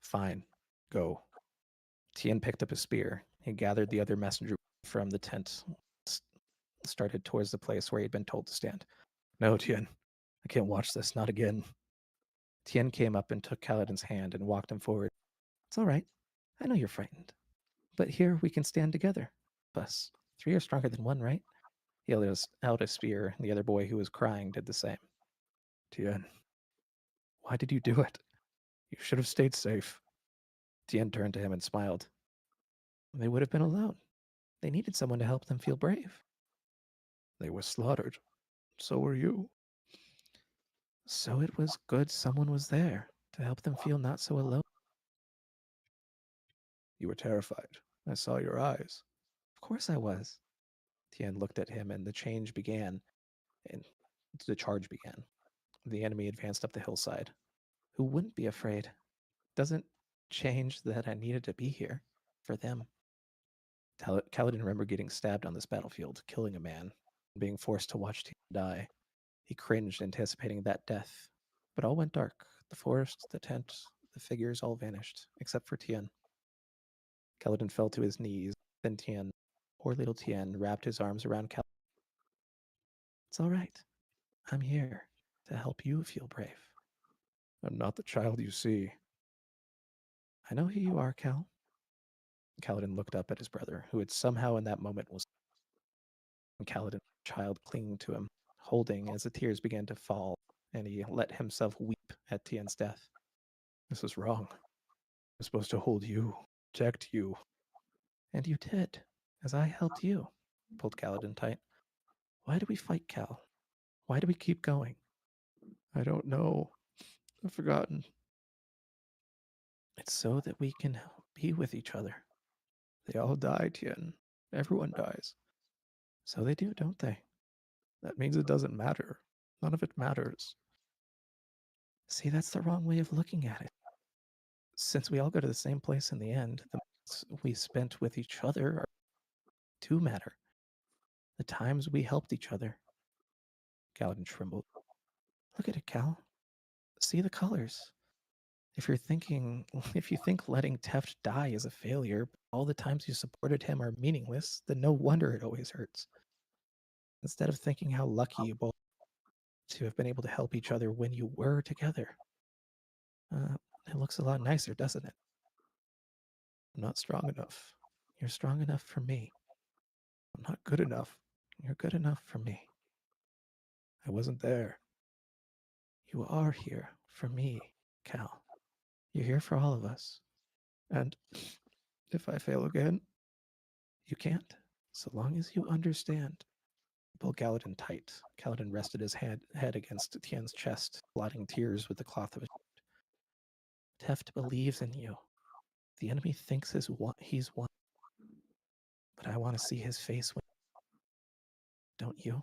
Fine, go. Tien picked up his spear. He gathered the other messenger from the tent, started towards the place where he'd been told to stand. No, Tien, I can't watch this, not again. Tien came up and took Kaladin's hand and walked him forward. It's all right. I know you're frightened. But here we can stand together. Us. 3 are stronger than 1, right? He held out a spear, and the other boy who was crying did the same. Tien, why did you do it? You should have stayed safe. Tien turned to him and smiled. They would have been alone. They needed someone to help them feel brave. They were slaughtered. So were you. So it was good someone was there to help them feel not so alone. You were terrified. I saw your eyes. Of course I was. Tien looked at him, and the charge began. The enemy advanced up the hillside. Who wouldn't be afraid? Doesn't change that I needed to be here for them. Kaladin remembered getting stabbed on this battlefield, killing a man, being forced to watch Tien die. He cringed, anticipating that death. But all went dark. The forest, the tent, the figures all vanished, except for Tien. Kaladin fell to his knees. Then Tien, poor little Tien, wrapped his arms around Kaladin. It's all right. I'm here to help you feel brave. I'm not the child you see. I know who you are, Cal. Kaladin looked up at his brother, who had somehow in that moment was. Kaladin, child, clinging to him, holding as the tears began to fall, and he let himself weep at Tien's death. This is wrong. I'm supposed to hold you, protect you. And you did, as I helped you, pulled Kaladin tight. Why do we fight, Cal? Why do we keep going? I don't know. I've forgotten. It's so that we can be with each other. They all die, Tien. Everyone dies. So they do, don't they? That means it doesn't matter. None of it matters. See, that's the wrong way of looking at it. Since we all go to the same place in the end, the moments we spent with each other do matter. The times we helped each other. Kaladin trembled. Look at it, Cal. See the colors. If you think letting Teft die is a failure, all the times you supported him are meaningless, then no wonder it always hurts. Instead of thinking how lucky you both to have been able to help each other when you were together. It looks a lot nicer, doesn't it? I'm not strong enough. You're strong enough for me. I'm not good enough. You're good enough for me. I wasn't there. You are here for me, Cal. You're here for all of us. And if I fail again, you can't, so long as you understand. Pull Kaladin tight. Kaladin rested his head against Tien's chest, blotting tears with the cloth of his shirt. Teft believes in you. The enemy thinks he's won. But I want to see his face win. Don't you?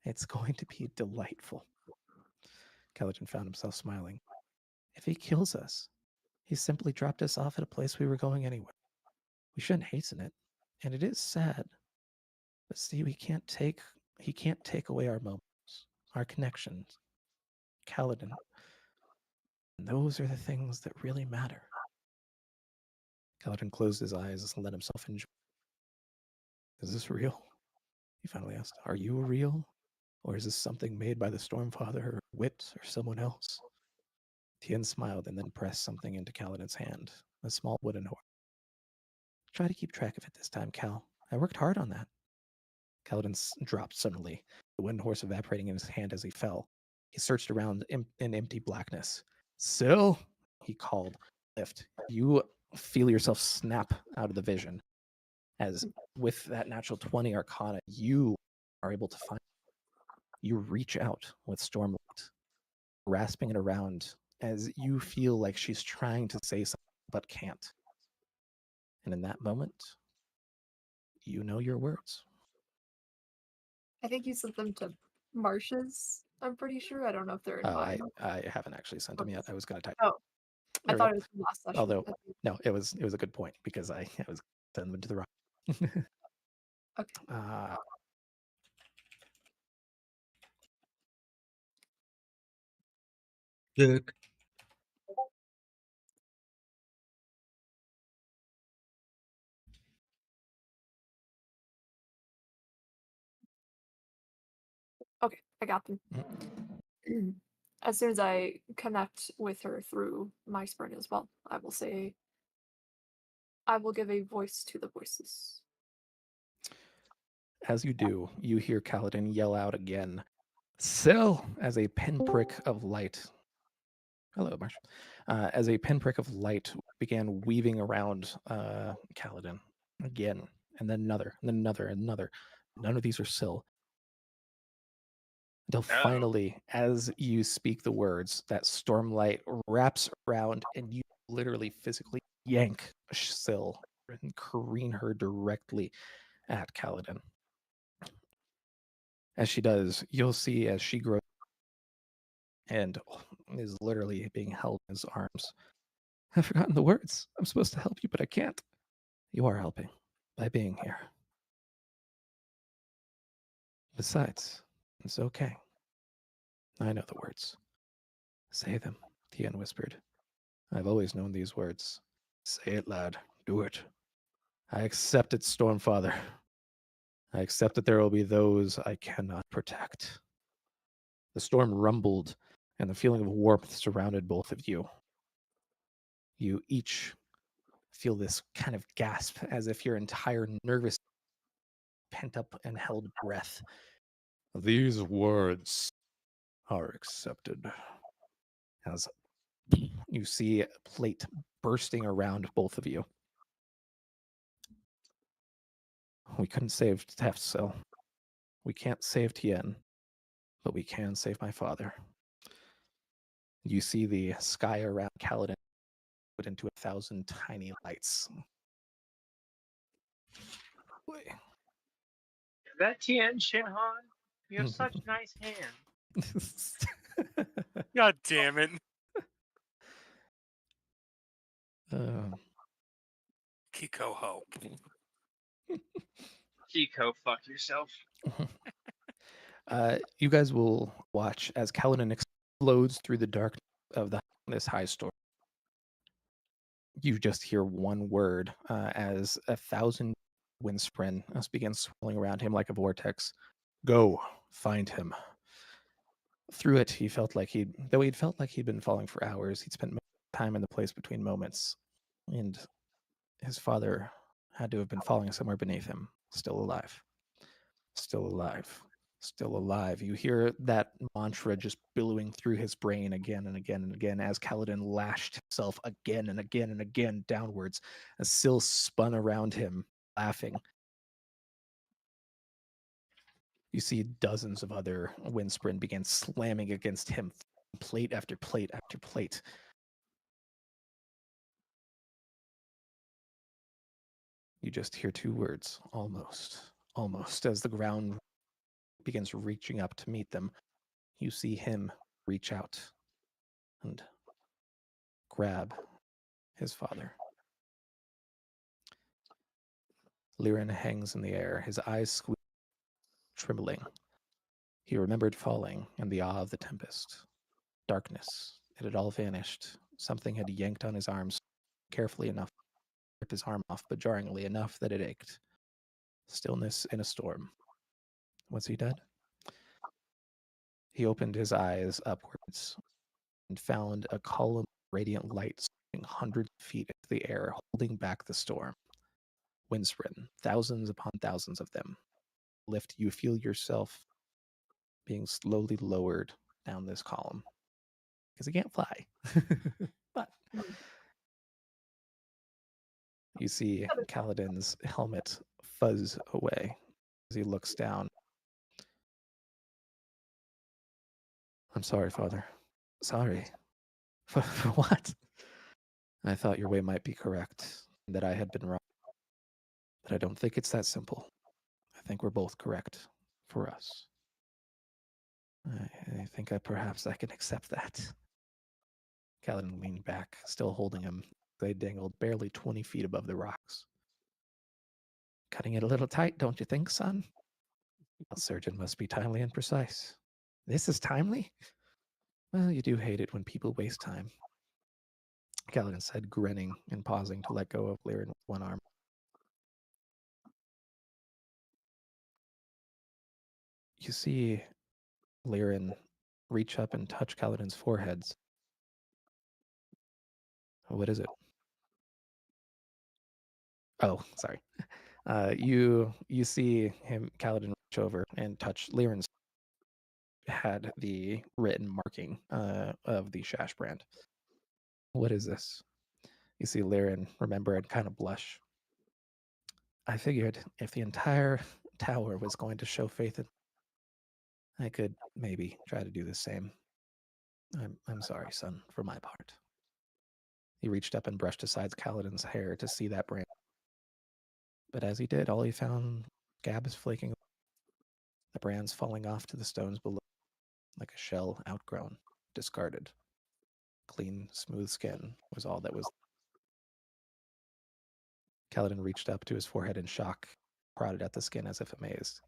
It's going to be delightful. Kaladin found himself smiling. If he kills us, he simply dropped us off at a place we were going anyway. We shouldn't hasten it. And it is sad. But see, he can't take away our moments, our connections. Kaladin. And those are the things that really matter. Kaladin closed his eyes and let himself enjoy. Is this real? He finally asked. Are you real? Or is this something made by the Stormfather or Wit or someone else? Tien smiled and then pressed something into Kaladin's hand, a small wooden horse. Try to keep track of it this time, Cal. I worked hard on that. Kaladin dropped suddenly, the wooden horse evaporating in his hand as he fell. He searched around in empty blackness. Syl, he called. Lift. You feel yourself snap out of the vision. As with that natural 20 Arcana, you are able to find. You reach out with Stormlight, grasping it around as you feel like she's trying to say something but can't. And in that moment, you know your words. I think you sent them to Marsh's. I'm pretty sure. I don't know if they're in mine. I haven't actually sent them yet. I was going to type. Oh, I thought it was the last session. Although, no, it was a good point because I was sending them to the wrong. Okay. Look. Okay, I got them. As soon as I connect with her through my spring as well, I will say, I will give a voice to the voices. As you do, you hear Kaladin yell out again, Syl, as a pinprick of light. Hello, Marsh. As a pinprick of light began weaving around Kaladin again, and then another, and then another, and another. None of these are Syl. Until finally, as you speak the words, that stormlight wraps around and you literally physically yank Syl and careen her directly at Kaladin. As she does, you'll see as she grows and is literally being held in his arms. I've forgotten the words. I'm supposed to help you, but I can't. You are helping by being here. Besides, it's okay. I know the words. Say them, Tien whispered. I've always known these words. Say it, lad. Do it. I accept it, Stormfather. I accept that there will be those I cannot protect. The storm rumbled, and the feeling of warmth surrounded both of you. You each feel this kind of gasp as if your entire nervous, pent up and held breath. These words are accepted. As you see a plate bursting around both of you. We couldn't save Tefsel. We can't save Tien, but we can save my father. You see the sky around Kaladin put into 1,000 tiny lights. Is that Tien Shinhan? You have such nice hands. God damn it. Kiko Ho. Kiko, fuck yourself. You guys will watch as Kaladin explodes through the darkness of this high storm. You just hear one word as 1,000 windspren begin swirling around him like a vortex. Go, find him. Through it, he felt like he'd been falling for hours. He'd spent time in the place between moments, and his father had to have been falling somewhere beneath him, still alive. Still alive. Still alive. You hear that mantra just billowing through his brain again and again and again as Kaladin lashed himself again and again and again downwards as Syl spun around him, laughing. You see dozens of other windspren begin slamming against him, plate after plate after plate. You just hear two words, almost. Almost, as the ground begins reaching up to meet them. You see him reach out and grab his father. Liren hangs in the air, his eyes squeezed, trembling. He remembered falling in the awe of the tempest. Darkness. It had all vanished. Something had yanked on his arms carefully enough to rip his arm off, but jarringly enough that it ached. Stillness in a storm. Was he dead? He opened his eyes upwards and found a column of radiant light soaring hundreds of feet into the air, holding back the storm. Windspren, thousands upon thousands of them. Lift, you feel yourself being slowly lowered down this column. Because he can't fly. But you see Kaladin's helmet fuzz away as he looks down. I'm sorry, Father. Sorry. For what? I thought your way might be correct, that I had been wrong. But I don't think it's that simple. I think we're both correct for us. I think perhaps I can accept that. Kaladin leaned back, still holding him. They dangled barely 20 feet above the rocks. Cutting it a little tight, don't you think, son? A surgeon must be timely and precise. This is timely? Well, you do hate it when people waste time. Kaladin said, grinning and pausing to let go of Liren with one arm. You see Liren reach up and touch Kaladin's foreheads. What is it? Oh, sorry. You see him, Kaladin, reach over and touch Liren's. Had the written marking of the Shash brand. What is this? You see Liren remember and kind of blush. I figured if the entire tower was going to show faith in, I could maybe try to do the same. I'm sorry, son, for my part. He reached up and brushed aside Kaladin's hair to see that brand. But as he did, all he found, scabs flaking, the brands falling off to the stones below, like a shell outgrown, discarded. Clean, smooth skin was all that was. Kaladin reached up to his forehead in shock, prodded at the skin as if amazed.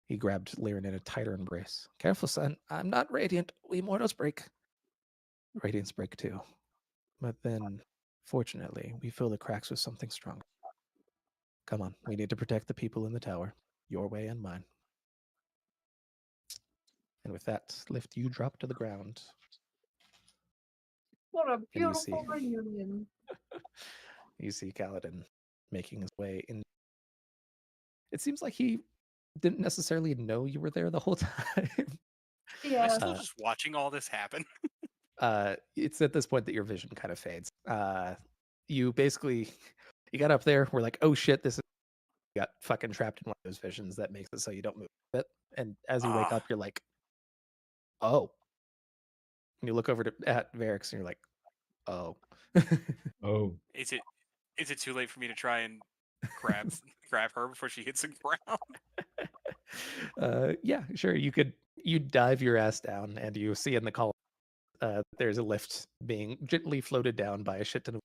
He grabbed Lyran in a tighter embrace. Careful, son. I'm not radiant. We mortals break. Radiants break too. But then, fortunately, we fill the cracks with something stronger. Come on, we need to protect the people in the tower. Your way and mine. And with that lift, you drop to the ground. What a And beautiful reunion. You see Kaladin making his way in. It seems like he didn't necessarily know you were there the whole time. Yeah. I'm still just watching all this happen. It's at this point that your vision kind of fades. You basically, you got up there, we're like, oh shit, this is, you got fucking trapped in one of those visions that makes it so you don't move a bit. And as you wake up, you're like, oh. And you look over at Varix and you're like, oh. Oh. Is it too late for me to try and grab her before she hits the ground? Yeah, sure. You dive your ass down and you see in the column there's a lift being gently floated down by a shit ton of.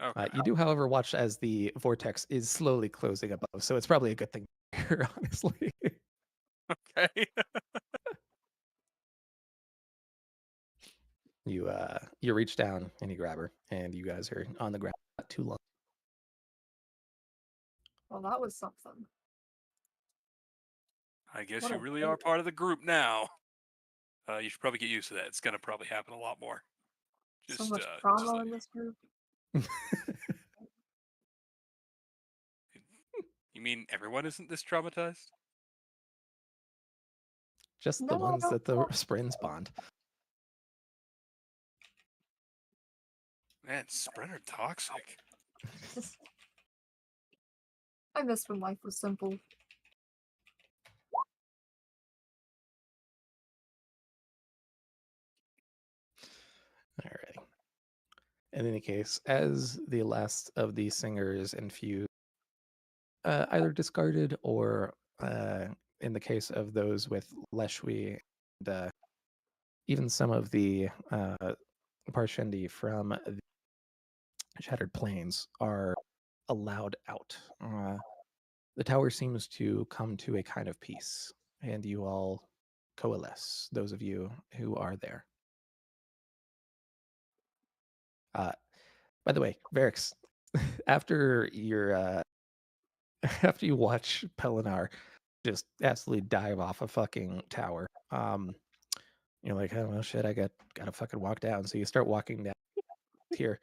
Okay. You do, however, watch as the vortex is slowly closing above, so it's probably a good thing here, honestly. Okay. You reach down and you grab her, and you guys are on the ground not too long. Well, that was something. I guess What you a really hit. are part of the group now. You should probably get used to that. It's gonna probably happen a lot more. So much trauma in this group. You mean everyone isn't this traumatized? Just the No, ones no, that the no. Sprins bond. Man, Spren are toxic. I miss when life was simple. Alrighty. In any case, as the last of the singers infused, either discarded or, in the case of those with Leshwi, and even some of the Parshendi from the Shattered Plains are allowed out. The tower seems to come to a kind of peace, and you all coalesce, those of you who are there. By the way, Varix, after your after you watch Pelinar just absolutely dive off a fucking tower, you're like, oh well, shit, I gotta fucking walk down. So you start walking down here.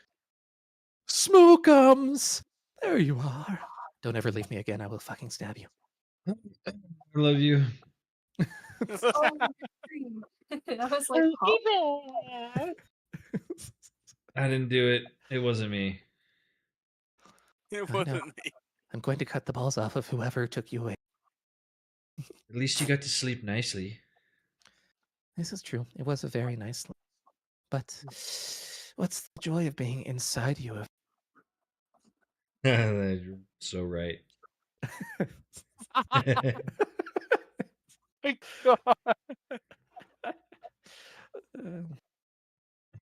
Smookums! There you are. Don't ever leave me again. I will fucking stab you. I love you. Oh, I was like, huh? I didn't do it. It wasn't me. It I know. wasn't me. I'm going to cut the balls off of whoever took you away. At least you got to sleep nicely. This is true. It was a very nice sleep. But what's the joy of being inside you? You're so right. My God.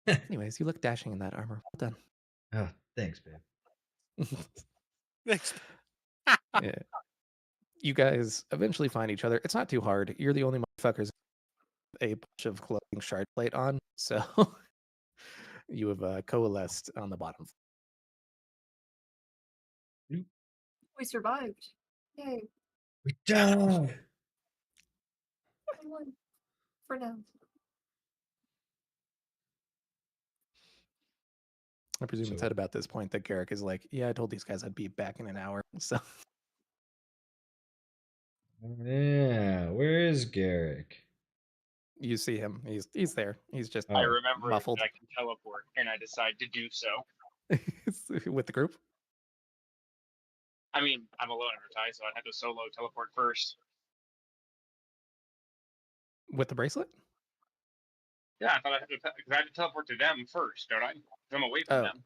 Anyways, you look dashing in that armor. Well done. Oh, thanks, babe. Thanks. Yeah. You guys eventually find each other. It's not too hard. You're the only motherfuckers with a bunch of clothing shard plate on, so you have coalesced on the bottom. We survived. Yay. We died. I won. For now. I presume it's at about this point that Garrick is like, yeah, I told these guys I'd be back in an hour. So Yeah, where is Garrick? you see him. He's there. He's just I remember muffled that I can teleport, and I decide to do so. with the group. I mean, I'm alone in Rtai, so I'd have to solo teleport first. With the bracelet? Yeah, I thought I had to teleport to them first, don't I? 'Cause I'm away from them.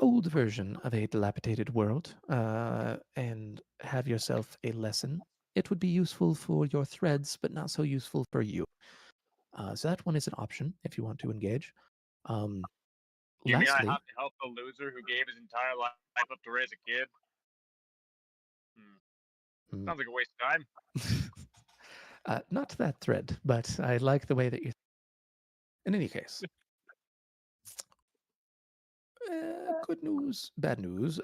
old version of a dilapidated world and have yourself a lesson. It would be useful for your threads, but not so useful for you. So that one is an option if you want to engage. You mean I Lastly, have to help the loser who gave his entire life up to raise a kid? Sounds like a waste of time. not that thread, but I like the way that you. In any case, good news, bad news.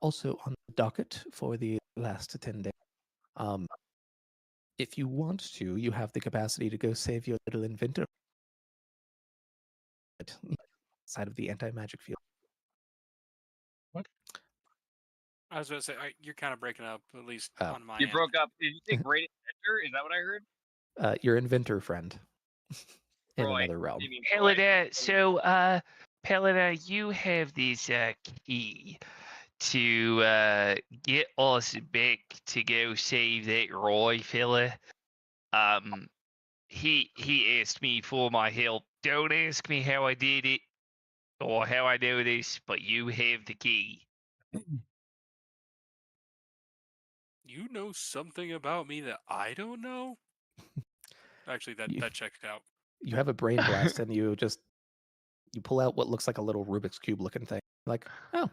Also on the docket for the last 10 days. If you want to, you have the capacity to go save your little inventor side of the anti-magic field. I was going to say, you're kind of breaking up, at least Oh. on my You end. broke up. Did you say great inventor? Is that what I heard? Your inventor friend in Roy, another realm. you mean Roy? Pelina, so, Pelina, you have this key to get us back to go save that Roy fella. He asked me for my help. Don't ask me how I did it or how I know this, but you have the key. You know something about me that I don't know? Actually, that checked out. You have a brain blast and you pull out what looks like a little Rubik's Cube looking thing. Like, oh.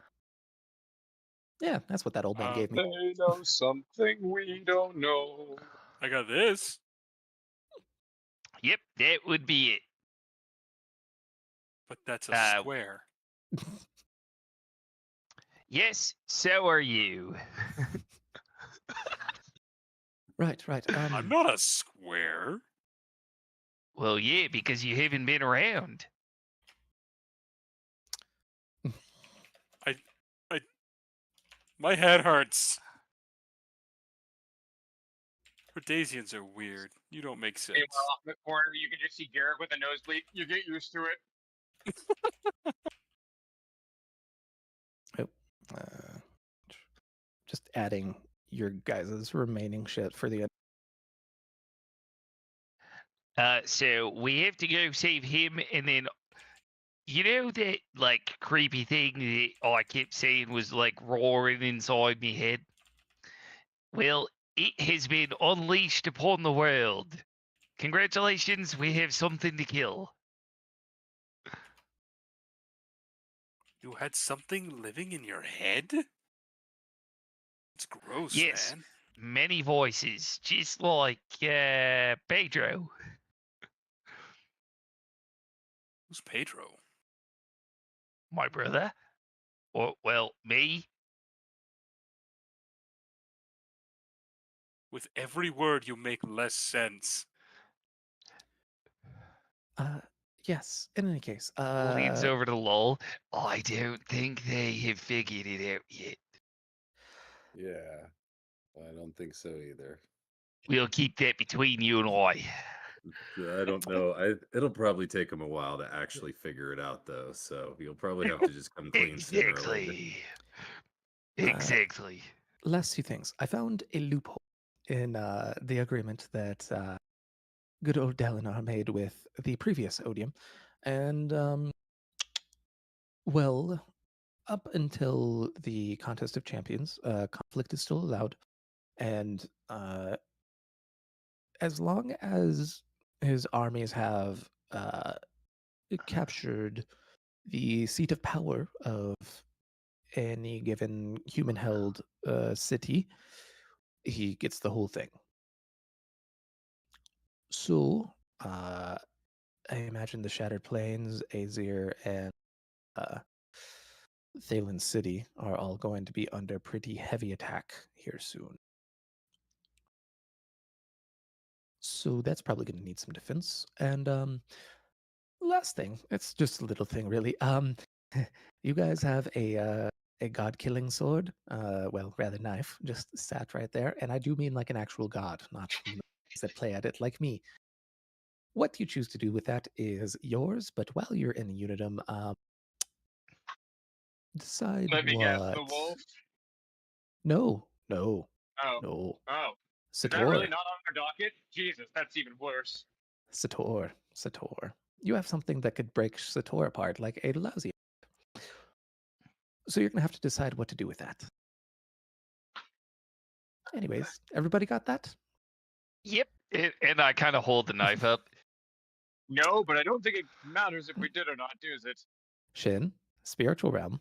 Yeah, that's what that old man gave me. They know something we don't know. I got this. Yep, that would be it. But that's a square. Yes, so are you. Right. I'm not a square. Well, yeah, because you haven't been around. My head hurts. Rhodesians are weird. You don't make sense. Meanwhile, off in the corner, you can just see Garrett with a nosebleed. You get used to it. Just adding your guys' remaining shit for the. So we have to go save him, and then you know that like creepy thing that I kept saying was like roaring inside me head. Well, it has been unleashed upon the world. Congratulations, we have something to kill. You had something living in your head? It's gross, Yes, man. many voices, just like Pedro. Who's Pedro? My brother. Or, well, me. With every word, you make less sense. Yes. In any case, Leans over to Lowell. I don't think they have figured it out yet. Yeah, I don't think so either. We'll keep that between you and I. I don't know. It'll probably take them a while to actually figure it out, though. So you'll probably have to just come clean sooner or later. Exactly. Last few things. I found a loophole in the agreement that good old Dalinar made with the previous Odium, and well, up until the Contest of Champions, conflict is still allowed, and as long as his armies have captured the seat of power of any given human-held city, he gets the whole thing. So, I imagine the Shattered Plains, Azir, and Thalen City are all going to be under pretty heavy attack here soon. So that's probably going to need some defense. And last thing, it's just a little thing, really. You guys have a god-killing sword, well, rather knife, just sat right there, and I do mean like an actual god, not that play at it like me. What you choose to do with that is yours, but while you're in Unitum, decide Let me guess, the what. wolf? No. Oh. No. Oh. Sator. Is that really not on our docket? Jesus, that's even worse. Sator. You have something that could break Sator apart like a lousy. So you're going to have to decide what to do with that. Anyways, everybody got that? Yep. And I kind of hold the knife up. No, but I don't think it matters if we did or not, does it? Shin, spiritual realm,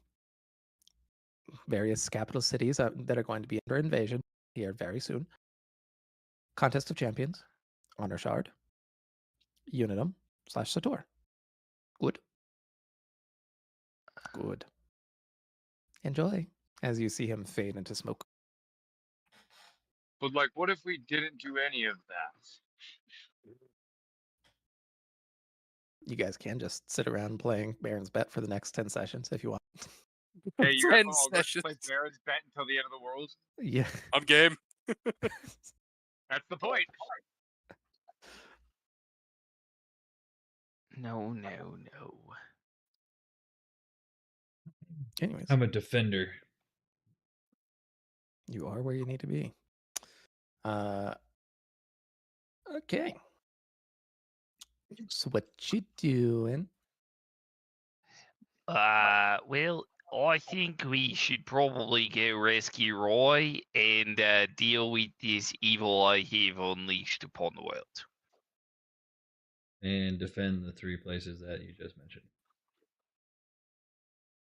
various capital cities that are going to be under invasion here very soon. Contest of Champions, Honor Shard, Unitum / Sator. Good. Good. Enjoy as you see him fade into smoke. But like, what if we didn't do any of that? You guys can just sit around playing Baron's Bet for the next 10 sessions if you want. Hey, you 10 guys all go sessions. play Baron's Bet until the end of the world? Yeah. I'm game. That's the point. No. Anyways, I'm a defender. you are where you need to be. Okay. So what you doing? Well, I think we should probably go rescue Roy and deal with this evil I have unleashed upon the world. And defend the 3 places that you just mentioned.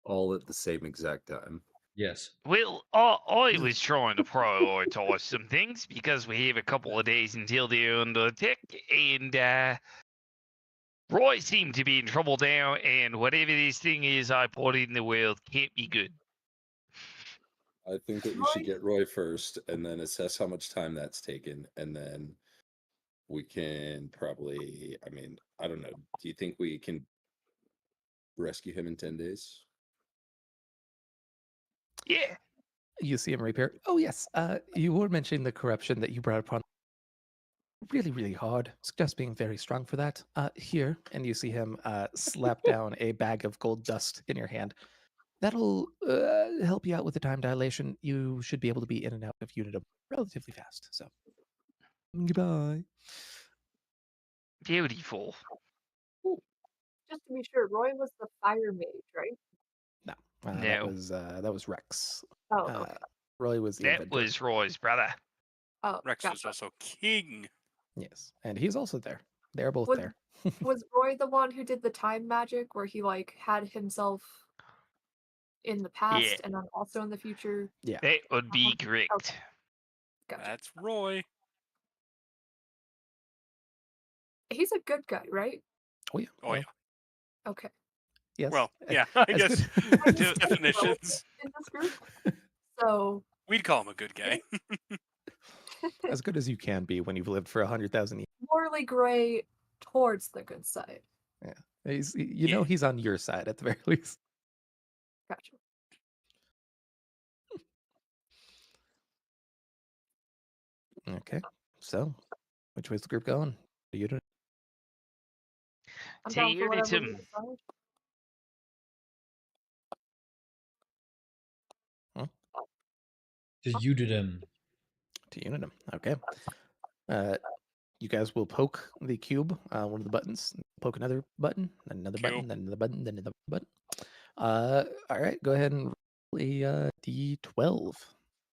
All at the same exact time. Yes. Well, I was trying to prioritize some things because we have a couple of days until they're under attack, and Roy seemed to be in trouble now, and whatever this thing is I put in the world can't be good. I think that we should get Roy first and then assess how much time that's taken. And then we can probably, I mean, I don't know. Do you think we can rescue him in 10 days? Yeah. You see him repair. Oh, yes. You were mentioning the corruption that you brought upon. Really, really hard. Just being very strong for that. Here, and you see him slap down a bag of gold dust in your hand. That'll help you out with the time dilation. You should be able to be in and out of Unitum relatively fast. So, goodbye. Beautiful. Just to be sure, Roy was the fire mage, right? No, No. that was Rex. Oh, okay. Roy was the That inventor. was Roy's brother. Oh, Rex was gotcha. also king. Yes, and he's also there. They're both Was- there. Was Roy the one who did the time magic where he like had himself in the past and then also in the future? Yeah. That would be correct. Okay. Gotcha. That's Roy. He's a good guy, right? Oh yeah. Oh yeah. Okay. Yes. Well, yeah. I As guess good- two definitions. In this group. So We'd call him a good guy. as good as you can be when you've lived for 100,000 years. morally gray towards the good side. You know he's on your side at the very least. Gotcha. Okay. So, which way's the group going? You don't. I'm down for whatever we Teotitum. decide. To Unitum. To Unitum. Okay. You guys will poke the cube, one of the buttons, poke another button, then another Cool. button, then another button, then another button. All right, go ahead and roll a D12.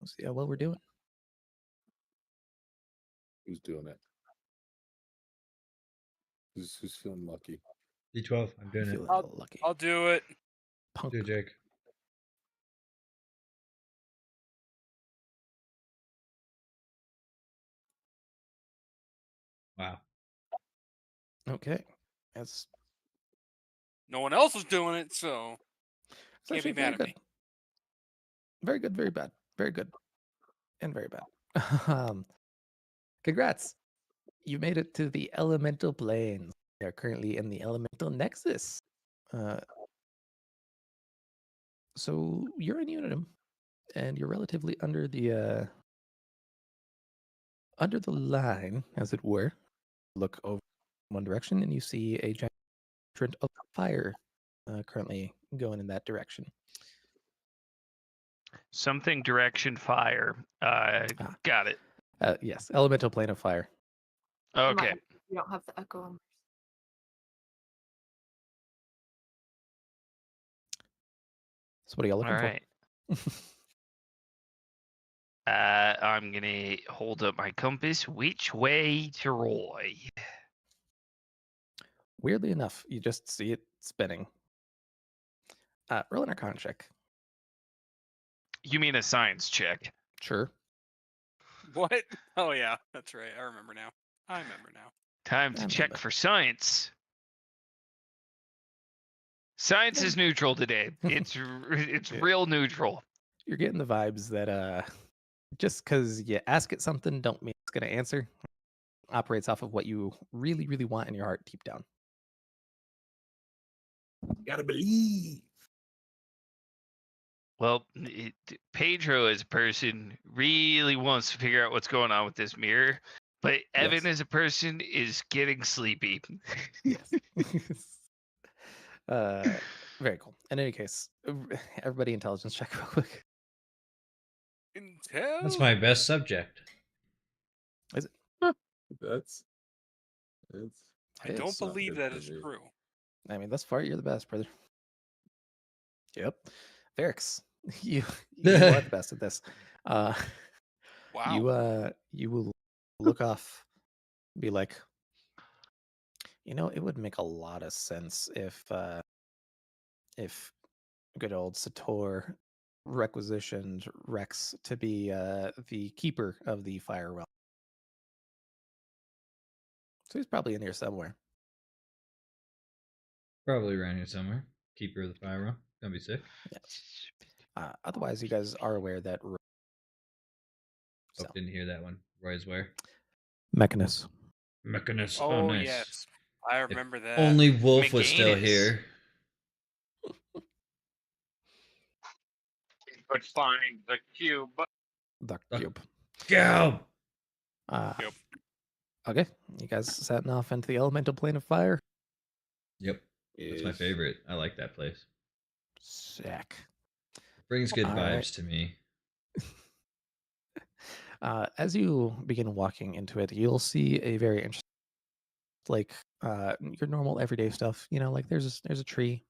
Let's see how well we're doing. Who's doing it? Who's feeling lucky? D12. I'm I doing feel it. a little lucky. I'll do it. Punk. Do it, Jake. Wow. Okay. That's No one else is doing it, so it's can't be actually mad at me. very good, very bad, very good, and very bad. Congrats. You made it to the elemental planes. They are currently in the elemental nexus. So you're in Unitum, and you're relatively under the line, as it were. Look over one direction, and you see a giant torrent of fire currently going in that direction. Something direction fire. Got it. Yes, elemental plane of fire. Okay. You don't have the echo on. So what are y'all looking All right. I'm gonna hold up my compass. Which way to Roy? Weirdly enough, you just see it spinning. Roll an Arcana check. You mean a science check? Sure. What? Oh yeah, that's right. I remember now. Time to check for science. Science is neutral today. It's real neutral. You're getting the vibes that just because you ask it something, don't mean it's going to answer. Operates off of what you really, really want in your heart deep down. Gotta believe. Well, Pedro as a person really wants to figure out what's going on with this mirror, but Evan as a person is getting sleepy. Yes. Very cool. In any case, everybody intelligence check real quick. That's my best subject. Is it? That's. I don't believe that is true. I mean, thus far, you're the best, brother. Yep. Varix, you are the best at this. Wow. You will look off, be like, it would make a lot of sense if good old Sator requisitioned Rex to be the keeper of the fire realm. So he's probably in here somewhere. Probably around here somewhere. Keeper of the fire realm. Gonna be sick. Yeah. Otherwise, you guys are aware that. So. Didn't hear that one. Roy's where? Mechanus. Mechanus. Oh, nice. yes. I remember that. Only Wolf was still here. But find the cube. The cube. Go! Yep. Okay. You guys setting off into the elemental plane of fire? Yep. That's my favorite. I like that place. Sick. Brings good vibes to me. As you begin walking into it, you'll see a very interesting, like your normal everyday stuff. Like there's a tree,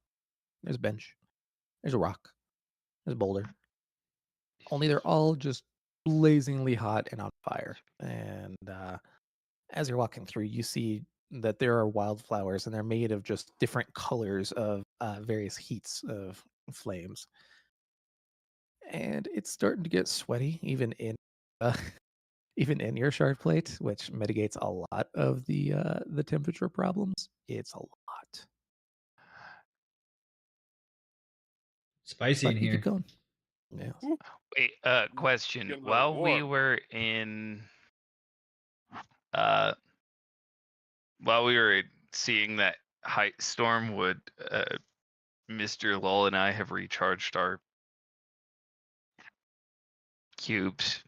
there's a bench, there's a rock, there's a boulder. Only they're all just blazingly hot and on fire. And as you're walking through, you see that there are wildflowers, and they're made of just different colors of various heats of flames. And it's starting to get sweaty, even in your shard plate, which mitigates a lot of the temperature problems. It's a lot. Spicy But in you here. keep going. Yeah. Wait, question. While we were seeing that height storm, would Mr. Lull and I have recharged our cubes?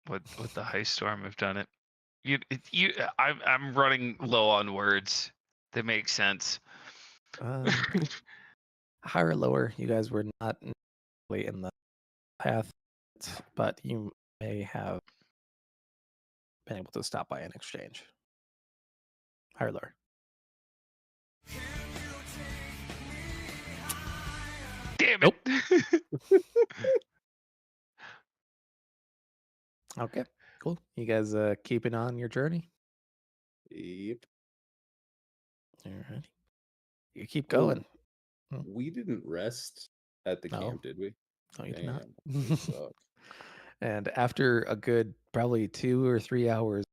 Would the high storm have done it? I'm running low on words that make sense. Higher or lower, you guys were not really in the path, but you may have been able to stop by an exchange. Higher or lower? Damn it! Nope. Okay, cool. You guys keeping on your journey? Yep. All right. You keep going. We didn't rest at the camp, did we? No, you did Damn, not. we suck. And after a good probably 2 or 3 hours,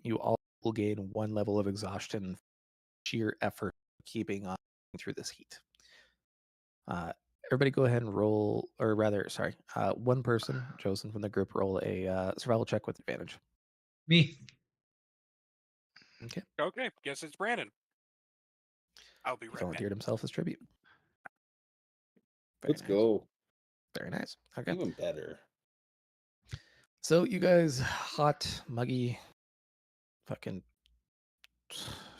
you all will gain 1 level of exhaustion, sheer effort keeping on through this heat. Everybody go ahead and roll, or rather, sorry, one person chosen from the group roll a survival check with advantage. Me. Okay, guess it's Brandon. I'll be right back. Volunteered himself as tribute. Let's go. Very nice. Okay. Even better. So you guys, hot, muggy, fucking,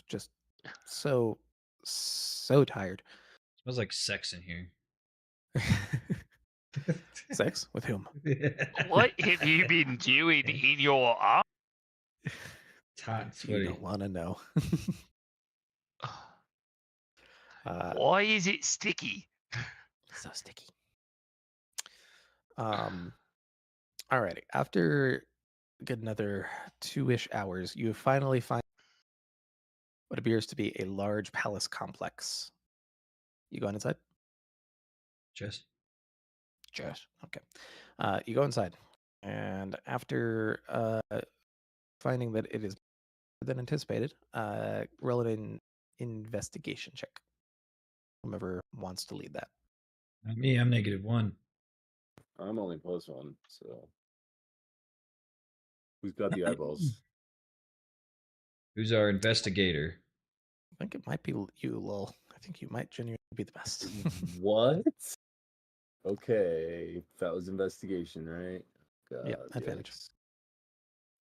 just so tired. Smells like sex in here. Sex? With whom? What have you been doing in your eye? You don't want to know. Why is it sticky? So sticky. Alrighty. After another 2-ish hours, you finally find what appears to be a large palace complex. You going inside? Just Okay. You go inside, and after finding that it is more than anticipated, roll an investigation check. Whomever wants to lead that. not me. I'm -1. I'm only +1, so who's got the eyeballs? Who's our investigator? I think it might be you, Lol. I think you might genuinely be the best. What? Okay, that was investigation, right? God, Yeah, advantage. yikes.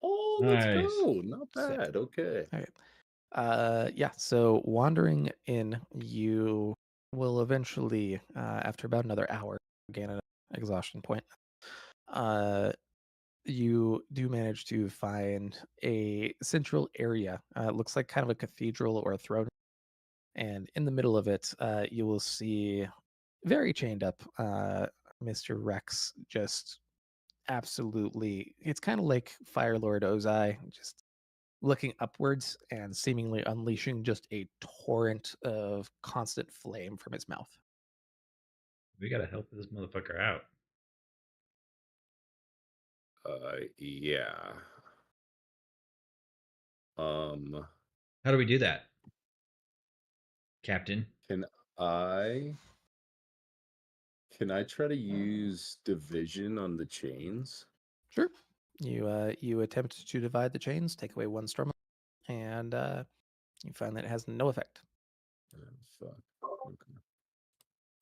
Oh, let's Nice. go. Not Sick. bad. Okay. All right. Yeah. So wandering in, you will eventually, after about another hour, gain an exhaustion point. You do manage to find a central area. It looks like kind of a cathedral or a throne, and in the middle of it, you will see very chained up Mr. Rex. Just absolutely, it's kind of like Fire Lord Ozai, just looking upwards and seemingly unleashing just a torrent of constant flame from his mouth. We gotta help this motherfucker out. Yeah. How do we do that, Captain? Can I try to use division on the chains? Sure. You attempt to divide the chains, take away one storm, and you find that it has no effect. Fuck. Okay.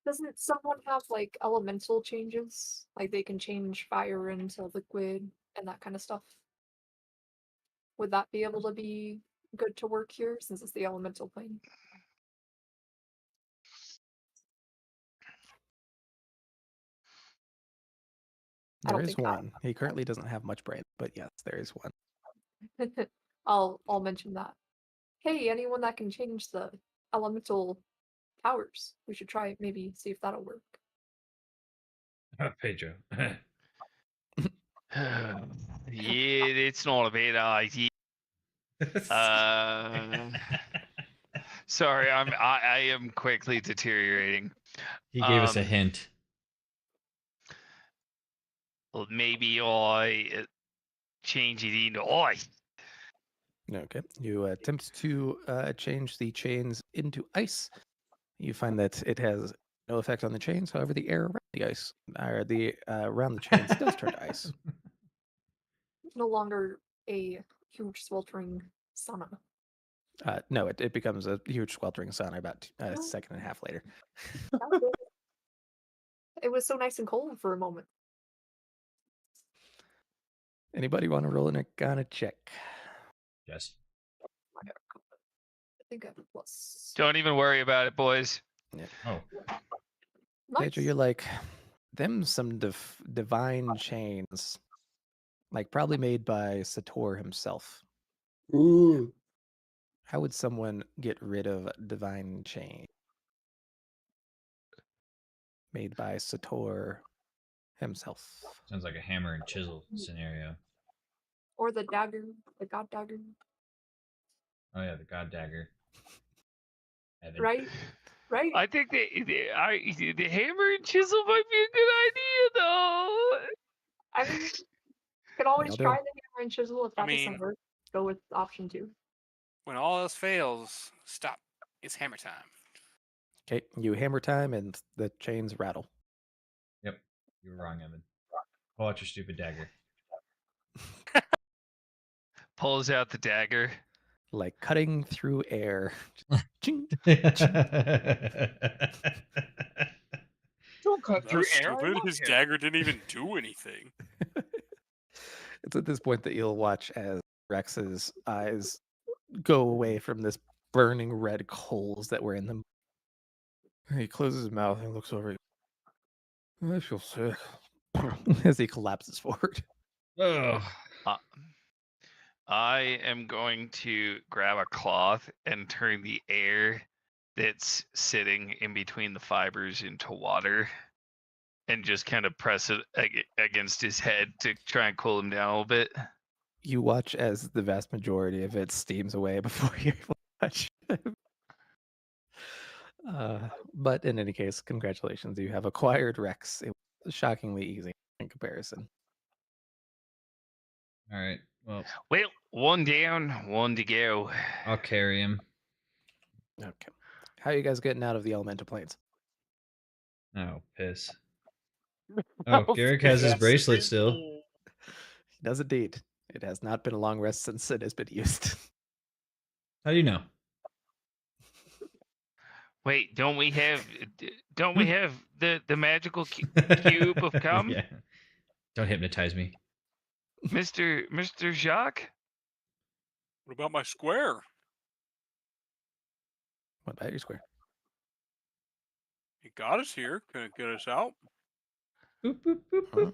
Doesn't someone have like elemental changes? Like they can change fire into liquid and that kind of stuff? Would that be able to be good to work here since it's the elemental plane? There is one. He currently doesn't have much brain, but yes, there is one. I'll mention that. Hey, anyone that can change the elemental powers, we should try maybe see if that'll work. Pedro. Yeah, it's not a bad idea. Sorry, I am quickly deteriorating. He gave us a hint. Well, maybe I change it into ice. Okay. You attempt to change the chains into ice. You find that it has no effect on the chains. However, the air around the ice, or the around the chains, does turn to ice. No longer a huge sweltering sauna. No, it becomes a huge sweltering sauna about a second and a half later. It was so nice and cold for a moment. Anybody want to roll an Arcana check? Yes. I think I have a plus. Don't even worry about it, boys. Yeah. Oh. Nice. Pedro, you're like, them some divine chains, like probably made by Sator himself. Ooh. How would someone get rid of divine chain made by Sator himself? Sounds like a hammer and chisel scenario. Or the dagger, the god dagger. Oh yeah, the god dagger. Evan. Right? Right? I think the hammer and chisel might be a good idea, though. I mean, you could always Y'all try do. the hammer and chisel if that doesn't work. Go with option 2. When all else fails, stop. It's hammer time. Okay, you hammer time and the chains rattle. Yep. You were wrong, Evan. Pull out your stupid dagger. Pulls out the dagger. Like cutting through air. Ching. Don't cut That through was air. I stupid. love His air. dagger didn't even do anything. It's at this point that you'll watch as Rex's eyes go away from this burning red coals that were in them. He closes his mouth and looks over. I feel sick. As he collapses forward. Oh. I am going to grab a cloth and turn the air that's sitting in between the fibers into water, and just kind of press it against his head to try and cool him down a little bit. You watch as the vast majority of it steams away before you watch. But in any case, congratulations. You have acquired Rex. It was shockingly easy in comparison. All right. Well, one down, one to go. I'll carry him. Okay. How are you guys getting out of the elemental planes? Oh, piss. Oh, Garrick has his bracelet still. He does indeed. It has not been a long rest since it has been used. How do you know? Wait, don't we have the magical cube of cum? Yeah. Don't hypnotize me. Mr. Jacques? What about my square? What about your square? He got us here. Can it get us out? Boop, boop, boop, boop.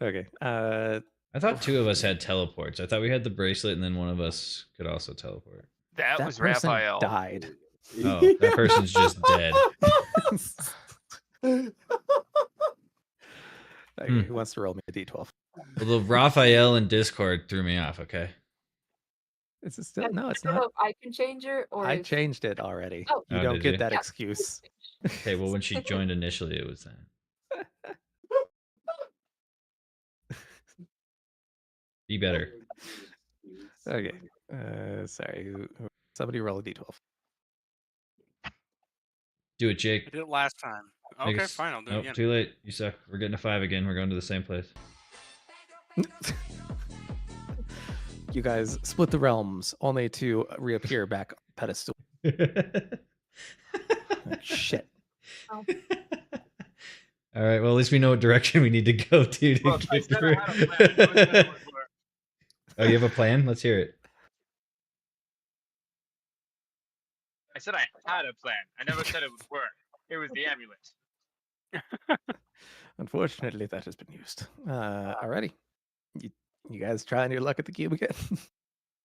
Okay. I thought two of us had teleports. I thought we had the bracelet, and then one of us could also teleport. That was person Raphael. died. Oh, that person's just dead. Okay, who wants to roll me a d12? Well, the Raphael in Discord threw me off. Okay. Is it still? No, it's I don't know not. if I can change her or I if... changed it already. Oh. You Oh, don't did get you? that Yeah. excuse. Okay, well, when she joined initially, it was then. Be better. Okay. Sorry. Somebody roll a d12. Do it, I Jake. did it last time. Make Okay, us- fine. I'll do it Nope, again. too late. You suck. We're getting a 5 again. We're going to the same place. You guys split the realms only to reappear back on pedestal. Shit. Oh. All right. Well, at least we know what direction we need to go to Look, I get said through. I had a plan. I know exactly what to do. Oh, you have a plan? Let's hear it. I said I had a plan. I never said it would work. It was the amulet. Unfortunately, that has been used. Alrighty. You guys trying your luck at the cube again?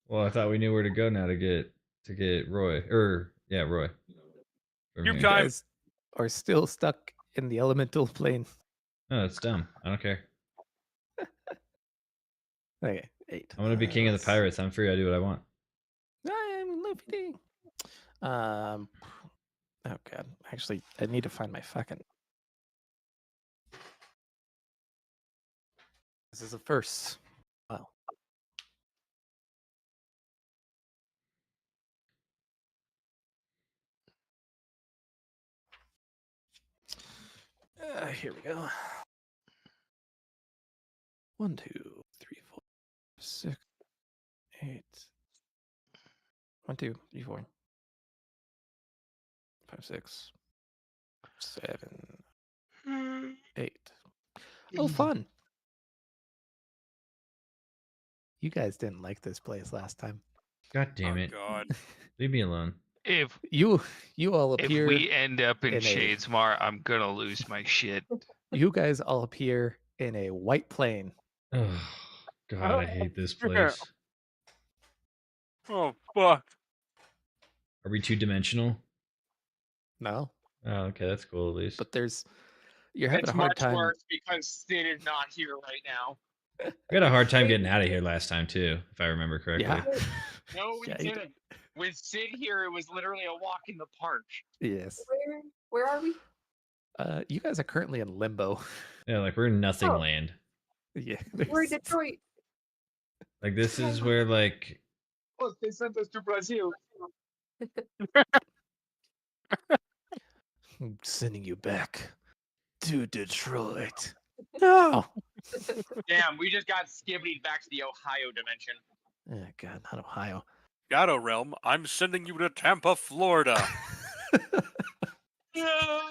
Well, I thought we knew where to go now to get Roy. Roy. From Cube here. time. You guys are still stuck in the elemental plane. No, that's dumb. I don't care. Okay, 8. I want to be king of the pirates. I'm free. I do what I want. I'm Luffy. Oh god. Actually, I need to find my fucking. This is a first. Wow. Here we go. 1, 2, 3, 4, 6, 8. 1, 2, 3, 4, 5, 6, 7, 8. Oh, fun! You guys didn't like this place last time. God damn Oh, it. God. Leave me alone. If You all appear. we end up in in a- Shadesmar, I'm gonna lose my shit. You guys all appear in a white plane. Oh, God, I hate this place. Oh, fuck. Are we two-dimensional? No, Oh, okay, that's cool at least. but you're having It's a hard much time. worse because Sid is not here right now. We had a hard time getting out of here last time too, if I remember correctly. Yeah. No, we Yeah, you didn't. With Sid here, it was literally a walk in the park. Yes. Where are we? You guys are currently in limbo. Yeah, like we're in nothing Oh. land. Yeah. We're in Detroit. Like this is where like Look, they sent us to Brazil. I'm sending you back to Detroit. No. Damn, we just got skibbied back to the Ohio dimension. Oh God, not Ohio. Shadow Realm, I'm sending you to Tampa, Florida. God.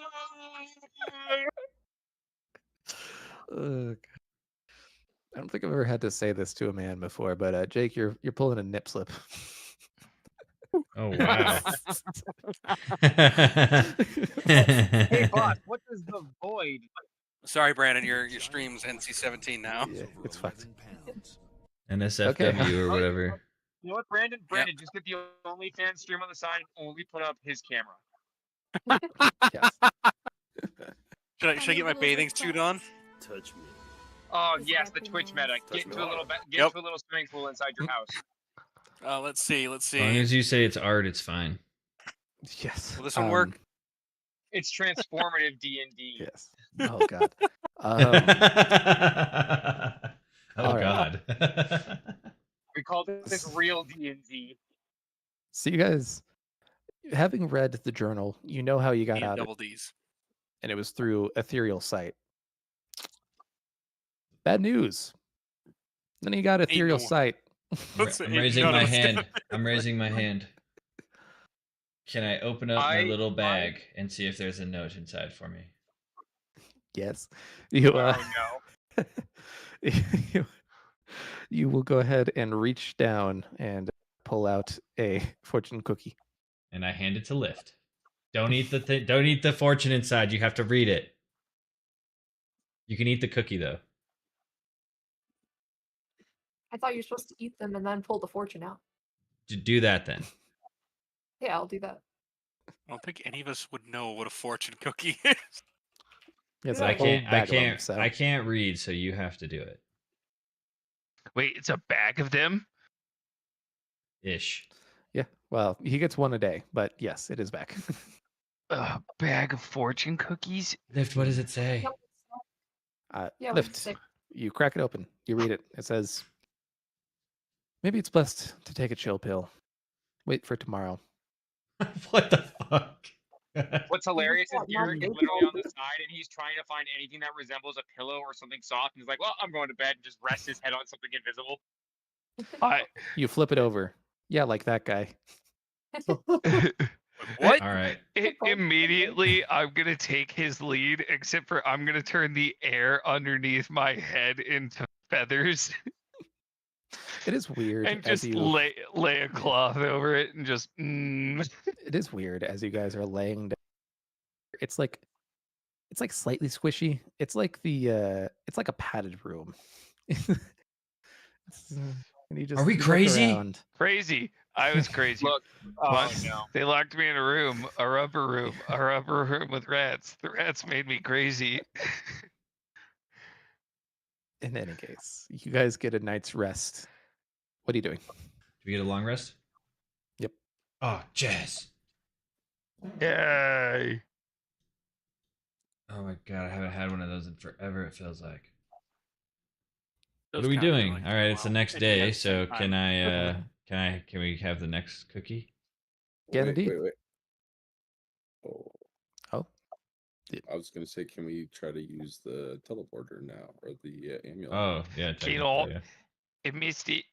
I don't think I've ever had to say this to a man before, but Jake, you're pulling a nip slip. oh wow. Hey, boss, what is the void? Sorry, Brandon, your stream's NC-17 now. Yeah, it's fucked. NSFW Okay. or whatever. You know what, Brandon? Brandon, just get the OnlyFans stream on the side and only put up his camera. Yes. Should I get my bathing suit on? Touch me. Oh yes, the Twitch meta. Get into a little into a little swimming pool inside your house. Let's see. As long as you say it's art, it's fine. Yes. Will this one work? It's transformative D&D. Yes. Oh God. Oh God. We call this real D&D. So you guys, having read the journal, you know how you got out, Double D's. and it was through ethereal sight. Bad news. Then you got ethereal sight. I'm raising my hand. I'm raising my hand. Can I open up my little bag and see if there's a note inside for me? Yes. You no. you will go ahead and reach down and pull out a fortune cookie. And I hand it to Lift. Don't eat the don't eat the fortune inside. You have to read it. You can eat the cookie though. I thought you were supposed to eat them and then pull the fortune out. Do that then. Yeah, I'll do that. I don't think any of us would know what a fortune cookie is. Yes, I can't read, so you have to do it. Wait, it's a bag of them? Ish. Yeah. Well, he gets one a day, but yes, it is back. A bag of fortune cookies? Lift, what does it say? Yeah, Lift. You crack it open. You read it. It says, maybe it's best to take a chill pill. Wait for tomorrow. What the fuck? What's hilarious is Garrett is literally on the side and he's trying to find anything that resembles a pillow or something soft. And he's like, well, I'm going to bed and just rest his head on something invisible. You flip it over. Yeah, like that guy. What? All right. Immediately, I'm going to take his lead, except for I'm going to turn the air underneath my head into feathers. It is weird. And just lay a cloth over it and just. It is weird as you guys are laying down. It's like slightly squishy. It's like it's like a padded room. And you just, are we crazy? Around. Crazy. I was crazy. Look, no. They locked me in a rubber room with rats. The rats made me crazy. In any case, you guys get a night's rest. What are you doing? Do we get a long rest? Yep. Oh, jazz. Yay. Oh my god, I haven't had one of those in forever, it feels like. Those What are we kinda doing? like All right, it's the next and day, at the so same time. can we have the next cookie? Kennedy? Wait. Oh. I was gonna say, can we try to use the teleporter now or the amulet? Oh, yeah. Mr.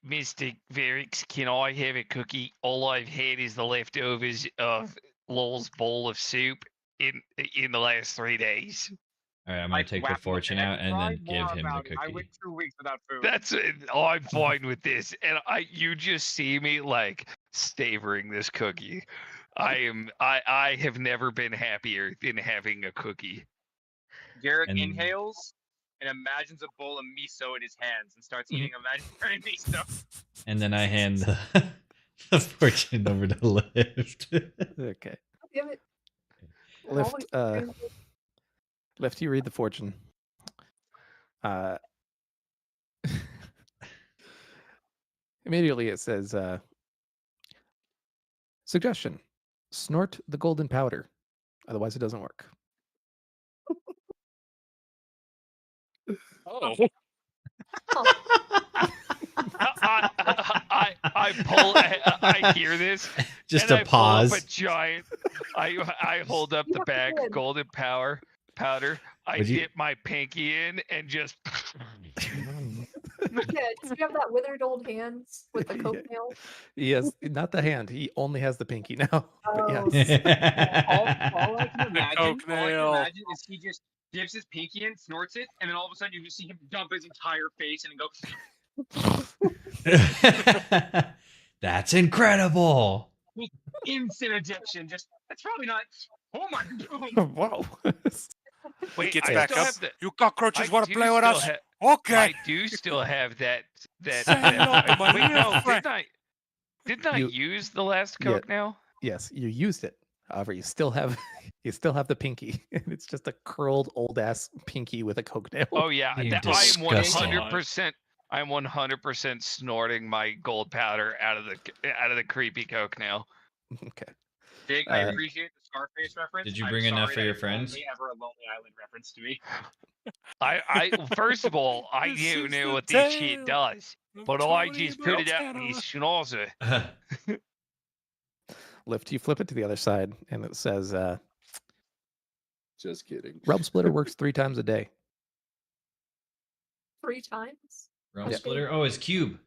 Varix, can I have a cookie? All I've had is the leftovers of Lol's bowl of soup in the last 3 days. All right, I'm gonna take the fortune out and then give him the cookie. I went 2 weeks without food. That's it. Oh, I'm fine with this. And you just see me like savoring this cookie. I have never been happier than having a cookie. Garrett inhales and imagines a bowl of miso in his hands and starts eating imaginary miso. And then I hand the fortune over to Lift. Okay. Damn it. Lift, you read the fortune. Immediately it says, suggestion, snort the golden powder. Otherwise it doesn't work. Oh. I hear this. Just and a pause. Pull up a giant. I hold up the bag of golden powder. I dip my pinky in and just. Yeah, does he have that withered old hands with the coat nails? Yes, not the hand. He only has the pinky now. But Oh. yes. all I can imagine is he just dips his pinky in, snorts it, and then all of a sudden you just see him dump his entire face and go. That's incredible. Instant addiction. That's probably not. Oh my god. Whoa. Wait, Gets I back still up. have the- You cockroaches I want to do play with still us? ha- Okay. I do still have that. Say hello to my Wait, little no, friend. didn't I? Didn't I use the last Coke now? Yes, you used it. However, you still have the pinky. It's just a curled old ass pinky with a Coke nail. Oh yeah, You I am disgusting. 100%. I'm 100% snorting my gold powder out of the creepy Coke nail. Okay. Jake, I appreciate the Scarface reference. Did you bring enough for your friends? Ever a Lonely Island reference to me. I first of all, I knew what this shit does, but I just put it out in his schnauzer. Lift, you flip it to the other side, and it says, Just kidding. Realm Splitter works 3 times a day. 3 times? Realm Splitter? Oh, it's cube.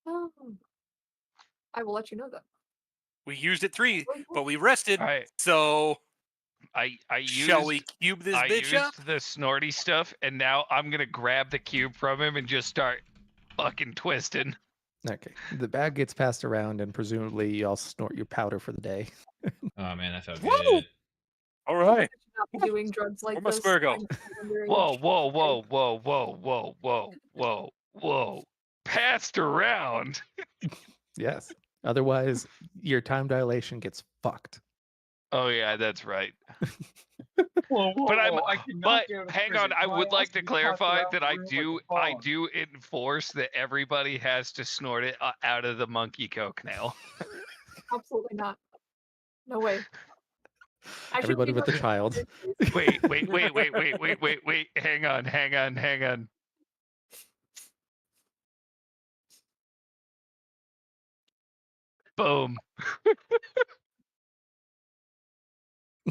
Oh. I will let you know that. We used it 3, but we rested. So shall we cube this bitch up? I used the snorty stuff, and now I'm gonna grab the cube from him and just start fucking twisting. Okay. The bag gets passed around, and presumably you all snort your powder for the day. Oh man, I felt good. All right. Not be doing drugs like Where'd my this. square go? Whoa, whoa, whoa, whoa, whoa, whoa, whoa, whoa, whoa. Passed around. Yes. Otherwise, your time dilation gets fucked. Oh yeah, that's right. Whoa, But but hang on, I would like to clarify that I do enforce that everybody has to snort it out of the monkey Coke nail. Absolutely not. No way. Everybody but the child. Wait. Hang on. Boom.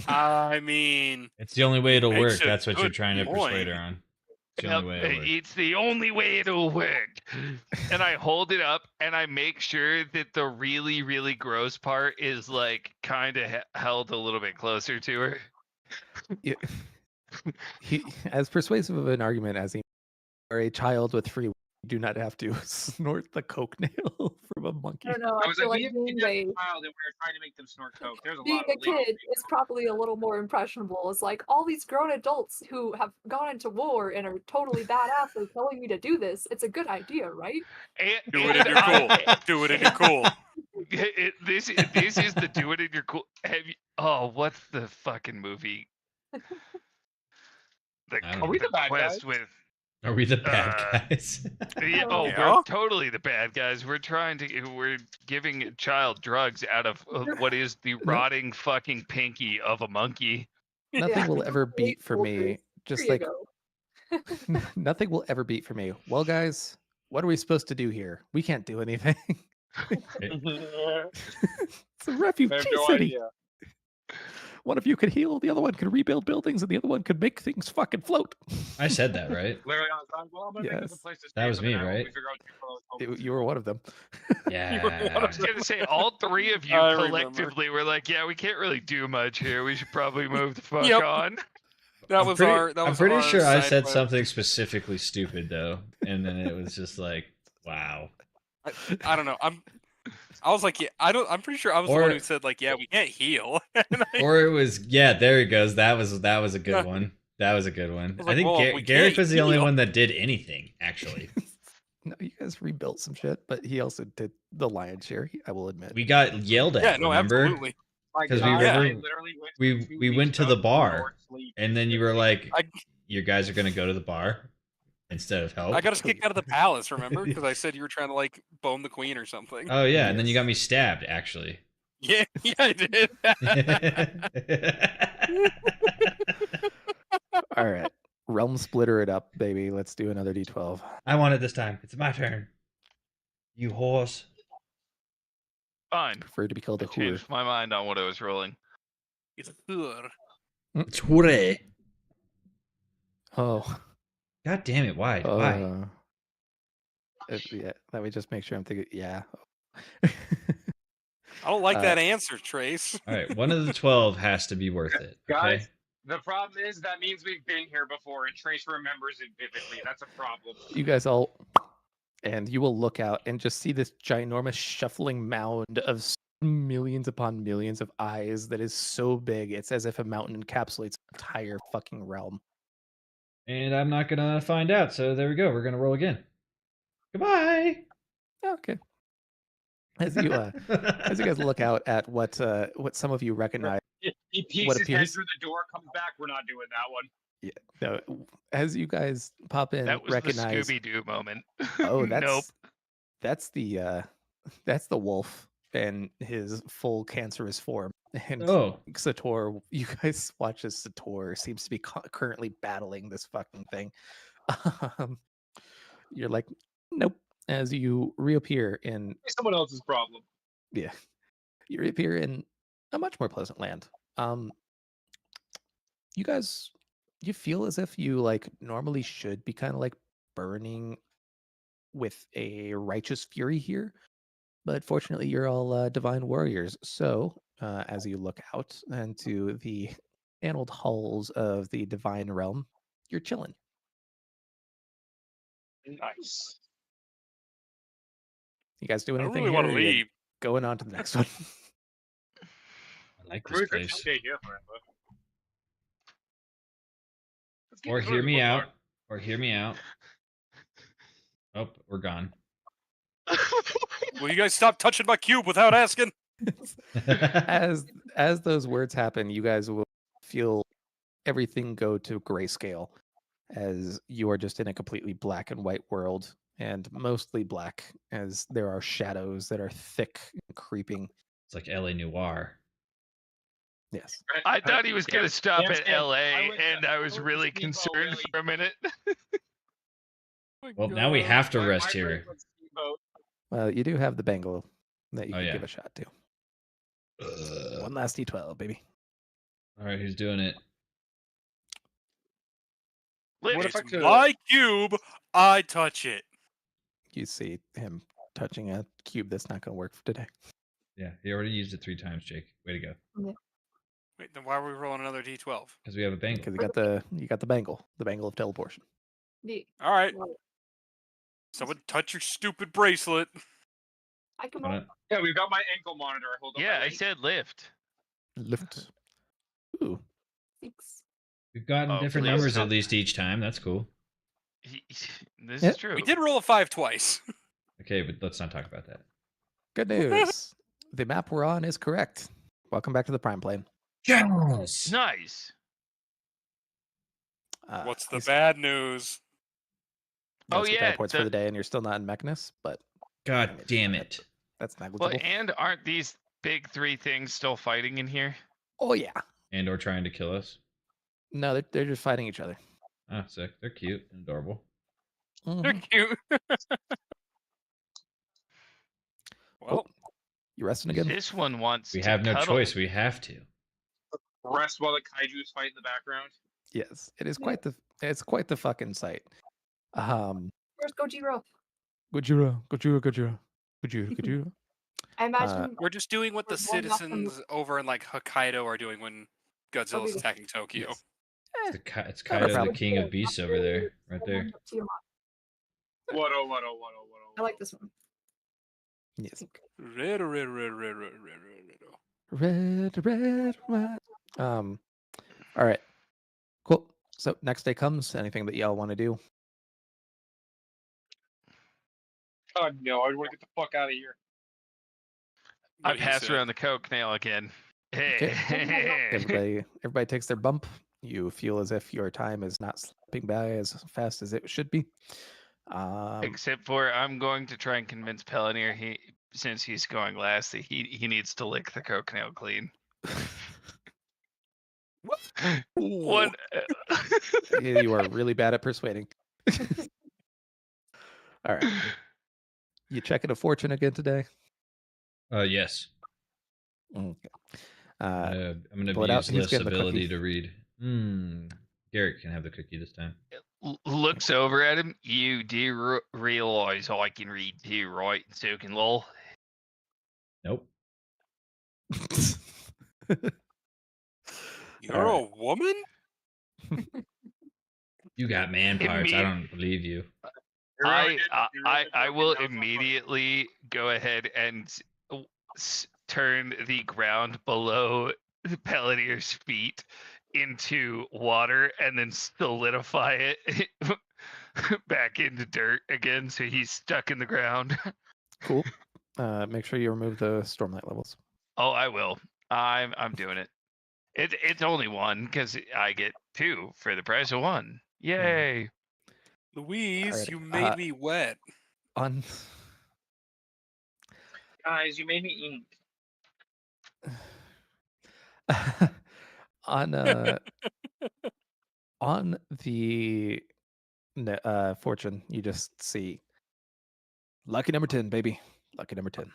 I mean, it's the only way it'll work. Makes a That's what you're good trying to persuade point. her on. It's the only way it'll work. It's the only way it'll work. And I hold it up and I make sure that the really, really gross part is like kind of held a little bit closer to her. Yeah. He, as persuasive of an argument as he are a child with free will, you do not have to snort the Coke nail from a monkey. I don't know. I I was feel like, like we being have a child and we were trying to make them snort Coke. There's a being lot a of legal kid is probably a little more impressionable. It's like all these grown adults who have gone into war and are totally badass are telling me to do this. It's a good idea, right? Do it in your cool. Do it in your cool. This is the do it in your cool. What's the fucking movie? Are we the bad Quest guys? with. Are we the bad guys? Yeah, we're totally the bad guys. We're giving a child drugs out of what is the rotting fucking pinky of a monkey. Nothing will ever beat for me. Just There like nothing will ever beat for me. Well, guys, what are we supposed to do here? We can't do anything. It's a refugee city. One of you could heal, the other one could rebuild buildings, and the other one could make things fucking float. I said that, right? Literally, I was like, well, I'm gonna make this a place to stay. That was me, right? You were one of them. Yeah. I was gonna say all 3 of you collectively were like, "Yeah, we can't really do much here. We should probably move the fuck on." I'm pretty sure I said something specifically stupid though, and then it was just like, wow. I don't know. I was like, yeah, I'm pretty sure I was the one who said like, yeah, we can't heal. Or it was, yeah, there he goes. That was a good one. That was a good one. I think Gareth was the only one that did anything, actually. No, you guys rebuilt some shit, but he also did the lion's share. I will admit. We got yelled at. Yeah, no, remember? absolutely. Because we went to the bar, and then you were like, "You guys are gonna go to the bar instead of help." I got us kicked out of the palace, remember? Because I said you were trying to like bone the queen or something. Oh yeah, and then you got me stabbed, actually. Yeah, I did. All right, Realm Splitter it up, baby. Let's do another D12. I want it this time. It's my turn. You horse. Fine. Prefer to be called a whore. Changed my mind on what I was rolling. It's a whore. It's whore. Oh. God damn it! Why? Why? Yeah, let me just make sure I'm thinking. Yeah. I don't like that answer, Trace. All right, one of the 12 has to be worth it. Guys, Okay? the problem is that means we've been here before, and Trace remembers it vividly. That's a problem. You guys all, and you will look out and just see this ginormous shuffling mound of millions upon millions of eyes that is so big it's as if a mountain encapsulates an entire fucking realm. And I'm not gonna find out, so there we go. We're gonna roll again. Goodbye. Okay. as you guys look out at what some of you recognize. He peeks what his head appears- through the door, comes back. We're not doing that one. Yeah, no, as you guys pop in, That was recognize. the Scooby-Doo moment. Oh, Nope. that's the wolf in his full cancerous form. And Sator, you guys watch as Sator seems to be currently battling this fucking thing. You're like, nope. As you reappear in someone else's problem. Yeah, you reappear in a much more pleasant land. You guys, you feel as if you like normally should be kind of like burning with a righteous fury here, but fortunately you're all divine warriors. So as you look out into the annaled halls of the divine realm, you're chilling. Nice. You guys do I anything really here? want to Or you leave. going on to the next one. I like this place. Stay here forever. Or hear me out. Or hear me out. Oh, we're gone. Will you guys stop touching my cube without asking? as those words happen, you guys will feel everything go to grayscale as you are just in a completely black and white world, and mostly black as there are shadows that are thick and creeping. It's like LA Noire. Yes. I thought he was going to stop at LA, and I was really concerned for a minute. Well, now we have to rest here. Well, you do have the bangle that you can give a shot to. One last D12, baby. All right, who's doing it? What if I could? My cube, I touch it. You see him touching a cube that's not going to work for today. Yeah, he already used it 3 times, Jake. Way to go. Yeah. Wait, then why are we rolling another D12? Because we have a bangle. Because you got the bangle of teleportation. All right. Someone touch your stupid bracelet. I can. Yeah, we've got my ankle monitor. Hold on. Yeah, I said lift. Lift. Ooh. Thanks. We've gotten different numbers at least each time. That's cool. This is true. We did roll a 5 twice. Okay, but let's not talk about that. Good news. The map we're on is correct. Welcome back to the Prime Plane. Yes. Nice. What's the bad news? Oh yeah, teleports for the day, and you're still not in Mechanus, but God damn it. That's negligible. Well, and aren't these big 3 things still fighting in here? Oh yeah. And or trying to kill us. No, they're just fighting each other. Oh, sick. They're cute and adorable. They're cute. Well, you resting again? This one wants. We to have no cuddle. choice. We have to. Rest while the kaiju's fight in the background. Yes, it is quite the fucking sight. Where's Gojiro? Gojiro. I imagine we're just doing what the we're going off citizens over in like Hokkaido are doing when Godzilla's attacking Tokyo. Yes. It's Kaido, the king of beasts over there, right there. What? I like this one. Yes. Red. All right. Cool. So next day comes. Anything that y'all want to do? God no! I want to get the fuck out of here. I pass around the coke nail again. Okay. Everybody takes their bump. You feel as if your time is not slipping by as fast as it should be. Except for I'm going to try and convince Palanir since he's going last that he needs to lick the coke nail clean. What? You are really bad at persuading. All right. You checking a fortune again today? Yes. Okay. I'm gonna pull it out. use He's Lift's getting the ability cookie. to read. Garrett can have the cookie this time. Looks over at him. You do realize I can read too, right? So can Lol. Nope. You're a woman? You got man parts. I don't believe you. I will immediately go ahead and turn the ground below Palanir's feet into water and then solidify it back into dirt again so he's stuck in the ground. Cool. Make sure you remove the Stormlight levels. Oh, I will. I'm doing it. It's only one because I get 2 for the price of 1. Yay! Louise, Alrighty. you made me wet. On Guys, you made me on the fortune, you just see lucky number 10, baby. Lucky number 10.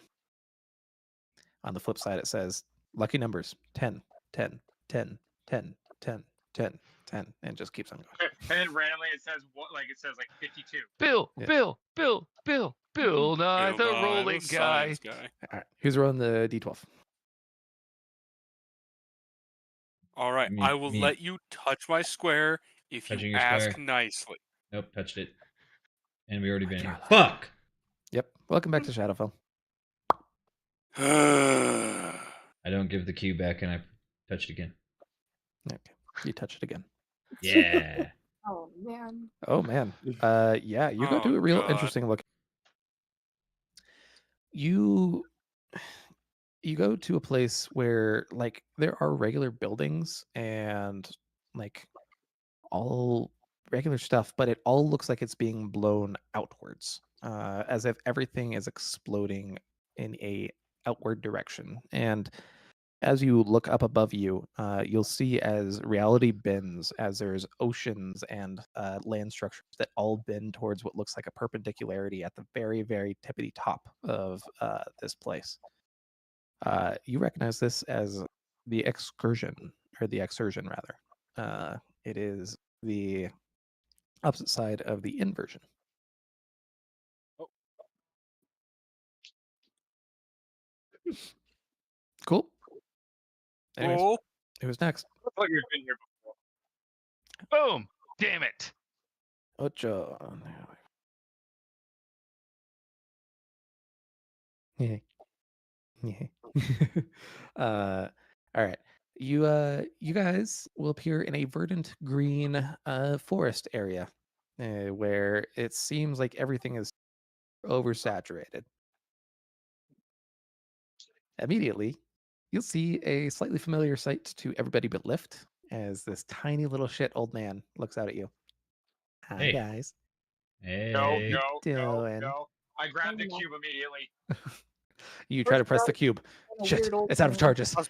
On the flip side, it says lucky numbers 10, 10, 10, 10, 10, 10, 10, and just keeps on going. And then randomly it says what? Like it says like 52. Bill, Yeah. Bill, Nye, the rolling guy. All right, who's rolling the d12? All right, Me- I will me. let you touch my square if Touching you your ask square. nicely. Nope, touched it. And we already been here. Fuck! Yep. Welcome back to Shadowfell. I don't give the cube back and I touch it again. Okay. You touch it again. Yeah. Oh man. Oh man. Yeah, you go Oh, to a real God. interesting look. You go to a place where like there are regular buildings and like all regular stuff, but it all looks like it's being blown outwards, as if everything is exploding in a outward direction. And as you look up above you, you'll see as reality bends, as there's oceans and land structures that all bend towards what looks like a perpendicularity at the very, very tippity top of this place. You recognize this as the excursion, or the exursion, rather. It is the opposite side of the inversion. Oh. Cool. Anyways, Oh, who's next? Looks like you've been here before. Boom! Damn it! Ocho. Yeah. Yeah. All right. You guys will appear in a verdant green forest area where it seems like everything is oversaturated. Immediately, you'll see a slightly familiar sight to everybody but Lift as this tiny little shit old man looks out at you. Hi, Hey. guys. Hey. No. I grabbed the cube immediately. You try to press the cube. Shit, it's out of charges. I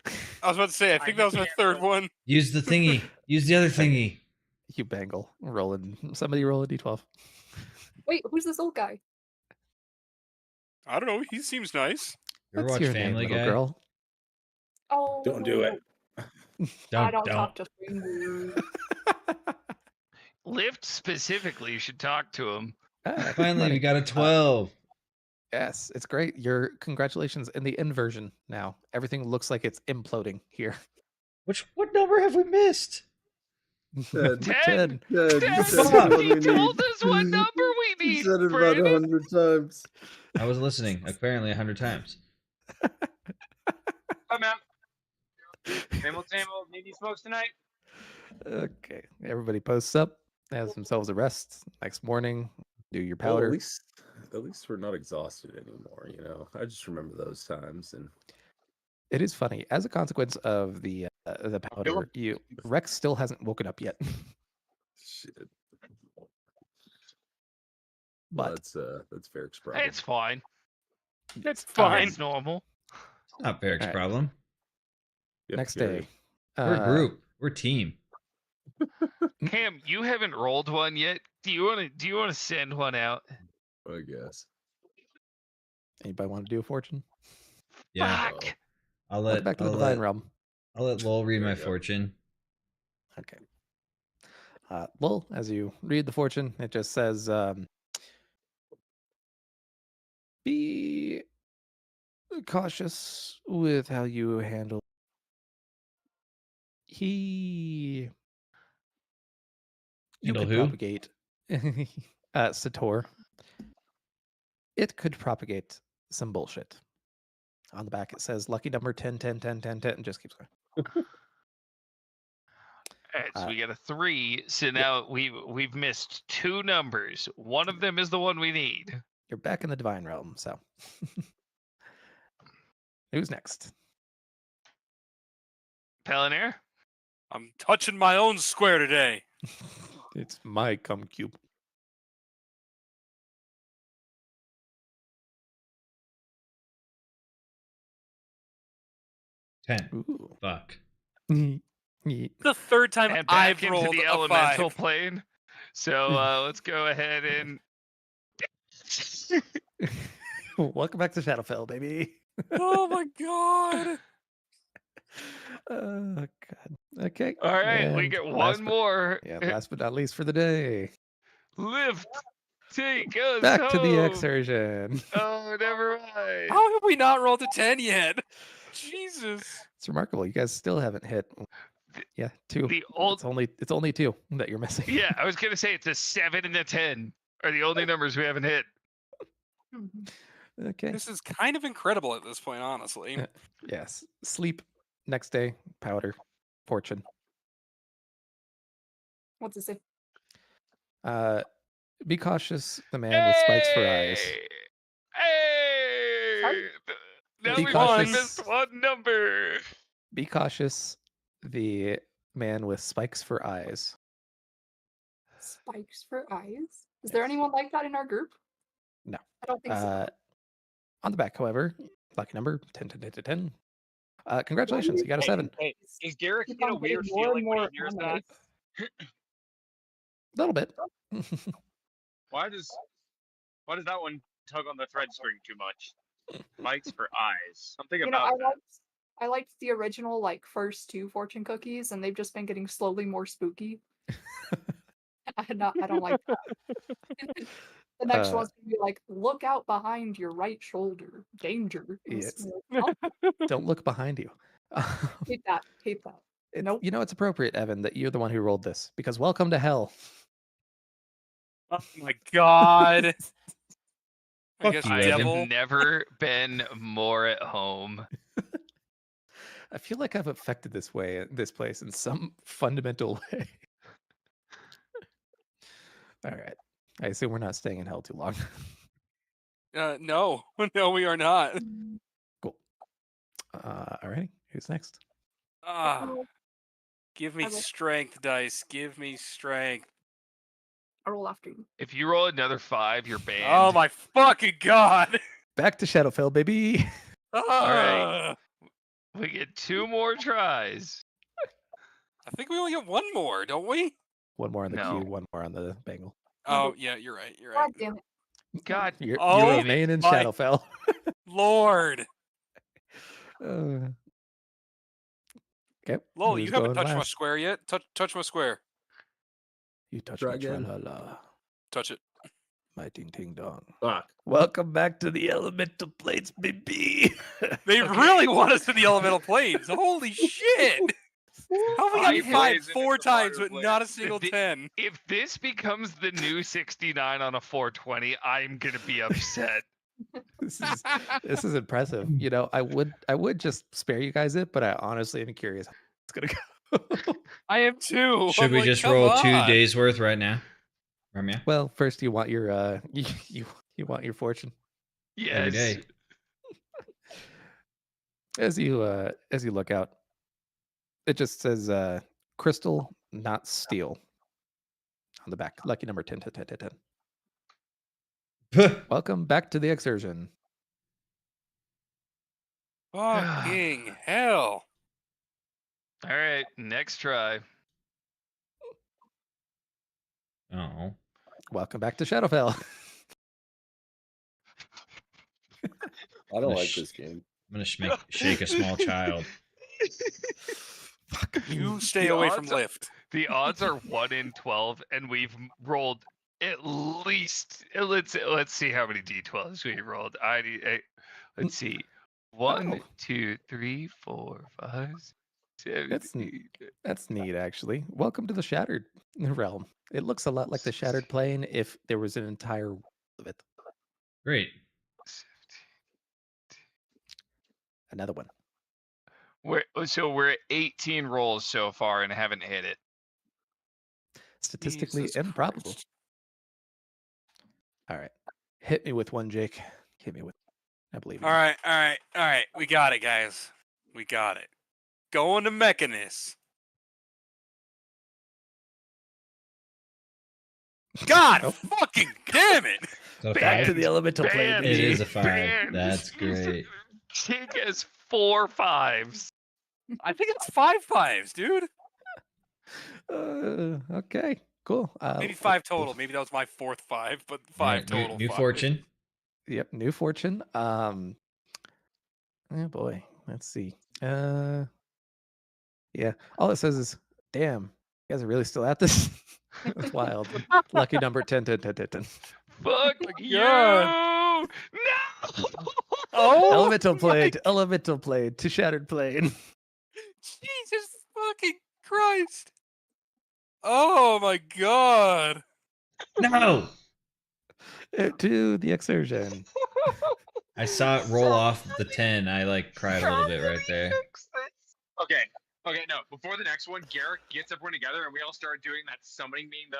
was about to say, I think that was my third one. Use the thingy. Use the other thingy. You bangle. Somebody roll a d12. Wait, who's this old guy? I don't know. He seems nice. You ever What's watch your Family name, little Guy? girl? Oh, Don't do it. I don't talk to strangers. Lift specifically, you should talk to him. Finally, we got a 12. Yes, it's great. Your congratulations in the inversion now. Everything looks like it's imploding here. What number have we missed? 10. 10. He told us what number we need. You said it about Brandon. 100 times. I was listening, apparently 100 times. Hi, ma'am. Same old, need any smokes tonight? Okay. Everybody posts up, has themselves a rest. Next morning, do your Well, powder. at least we're not exhausted anymore, you know. I just remember those times, and It is funny. As a consequence of the powder, Rex still hasn't woken up yet. shit. But That's Varric's problem. It's fine. It's fine. It's normal. Not Varric's Alright. problem. Yep, next you're day, right. We're a group. We're a team. Cam, you haven't rolled one yet. Do you want to send one out? I guess. Anybody want to do a fortune? Yeah. Fuck. I'll Welcome let back to the divine realm. I'll let Lowell read There my you go. fortune. Okay. Well, as you read the fortune, it just says, be cautious with how you handle. You Handle could who? propagate Sator. It could propagate some bullshit. On the back, it says lucky number 10, 10, 10, 10, 10, and just keeps going. All right, so we got a 3. So now we've missed 2 numbers. One of them is the one we need. You're back in the divine realm, so Who's next? Palanir? I'm touching my own square today. It's my cum cube. Ooh. Fuck. The third time And back I've into rolled the a elemental 5. plane. So let's go ahead and. Welcome back to Shadowfell, baby. Oh my god. Oh god. Okay. All right, we and get last one but- more. Yeah, last but not least for the day. Lift. Take us Back to the home. exertion. Oh, never mind. How have we not rolled a 10 yet? Jesus. It's remarkable. You guys still haven't hit. Yeah, 2. The old. It's only 2 that you're missing. Yeah, I was gonna say it's a 7 and a 10 are the only numbers we haven't hit. Okay. This is kind of incredible at this point, honestly. Yes. Sleep. Next day. Powder. Fortune. What's it say? Be cautious. The man with spikes for eyes. Hey! Now Be we cautious. missed one number. Be cautious. The man with spikes for eyes. Spikes for eyes? Is there anyone like that in our group? No. I don't think so. On the back, however, lucky number 10, 10, 10, 10, 10. Congratulations, you got a 7. Hey, does Garrick Keep get a on getting weird more and feeling when more he hears that? anime. A little bit. Why does that one tug on the thread string too much? Spikes for eyes. Something You know, about that. I liked the original first 2 fortune cookies, and they've just been getting slowly more spooky. I don't like that. The next one's gonna be like, look out behind your right shoulder. Danger. Yes. Oh, Don't look behind you. hate that. Hate that. Nope. You know, it's appropriate, Evan, that you're the one who rolled this because welcome to hell. Oh my god. I Fuck guess you, I Evan. devil. have never been more at home. I feel like I've affected this place in some fundamental way. All right. I assume we're not staying in hell too long. No, no, we are not. Cool. All right. Who's next? Give me I will. strength, dice. Give me strength. I roll after you. If you roll another 5, you're banned. Oh my fucking god. Back to Shadowfell, baby. right. We get 2 more tries. I think we only get one more, don't we? One more on the No. queue, one more on the bangle. Oh yeah, you're right. You're right. God damn it. God. You Oh remain in my- Shadowfell. Lord. Okay. Lol, who's you haven't going touched my last? square yet. Touch my square. You touch Try me, again. tra-la-la. Touch it. My ting ting dong. Fuck. Welcome back to the elemental plates, baby. They really want us in the elemental planes. Holy shit! How have we I gotten 5 plays 4 into the times fire but blade. not a single The- 10? If this becomes the new 69 on a 420, I'm going to be upset. This is impressive. You know, I would just spare you guys it, but I honestly am curious how it's gonna go. I am too. Should I'm we like, just come roll 2 on. days worth right now? Ramya? Well, first you want your you want your fortune. Every Yes. day. As you look out, it just says crystal, not steel. On the back, lucky number 10, 10, 10, 10, 10. Welcome back to the exertion. Fucking hell. All right, next try. Oh. Welcome back to Shadowfell. I don't like this game. I'm gonna shake a small child. You stay The away from odds are- lift. The odds are 1 in 12, and we've rolled at least. Let's see how many d12s we rolled. Let's see. 1, Oh. 2, 3, 4, 5, 7. That's neat, actually. Welcome to the Shattered realm. It looks a lot like the Shattered plane if there was an entire world of it. Great. Another one. So we're at 18 rolls so far and haven't hit it. Statistically Jesus improbable. Christ. All right. Hit me with one, Jake. Hit me with. I believe. All right. We got it, guys. We got it. Going to Mechanist. God fucking damn it! Back to the elemental plane. It is a 5. That's great. Tig has 4 5s. I think it's 5 5s, dude. Okay, cool. Maybe 5 total. Maybe that was my 4th 5, but 5 total. New 5. fortune. Yep, new fortune. Oh boy, let's see. Yeah, all it says is, "Damn, you guys are really still at this." That's wild. Lucky number 10, 10, 10, 10, 10. Fuck you! God. No! Oh, Elemental plane to shattered plane. Jesus fucking Christ! Oh my God! No! To the exertion. I saw it roll off the 10. I like cried a little bit right there. Okay. Okay, no. Before the next one, Garrett gets everyone together and we all start doing that summoning meme.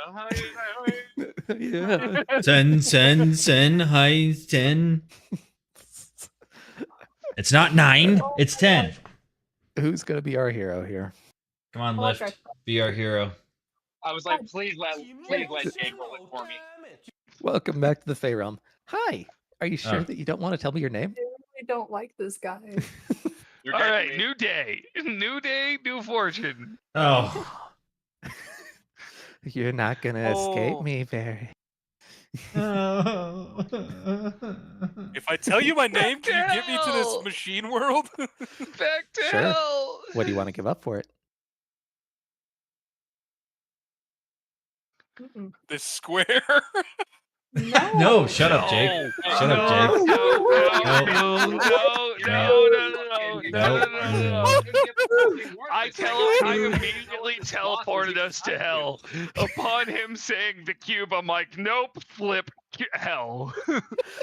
Yeah. 10, 10, 10, hi, 10. It's not 9, it's 10. Who's gonna be our hero here? Come on, Okay. Lift. Be our hero. I was like, please let Jake roll it for me. Welcome back to the Fey Realm. Hi. Are you sure Oh. that you don't want to tell me your name? I really don't like this guy. You're All dead to right, me. new day, new fortune. Oh. You're not gonna escape me, Barry. If I tell you my name, Back to can you get me to hell! this machine world? Back to Sure. hell. What do you want to give up for it? Mm-mm. This square? No. No, shut up, Jake. Shut up, Jake. No. I immediately teleported us to hell. Upon him saying the cube, I'm like, nope, flip hell.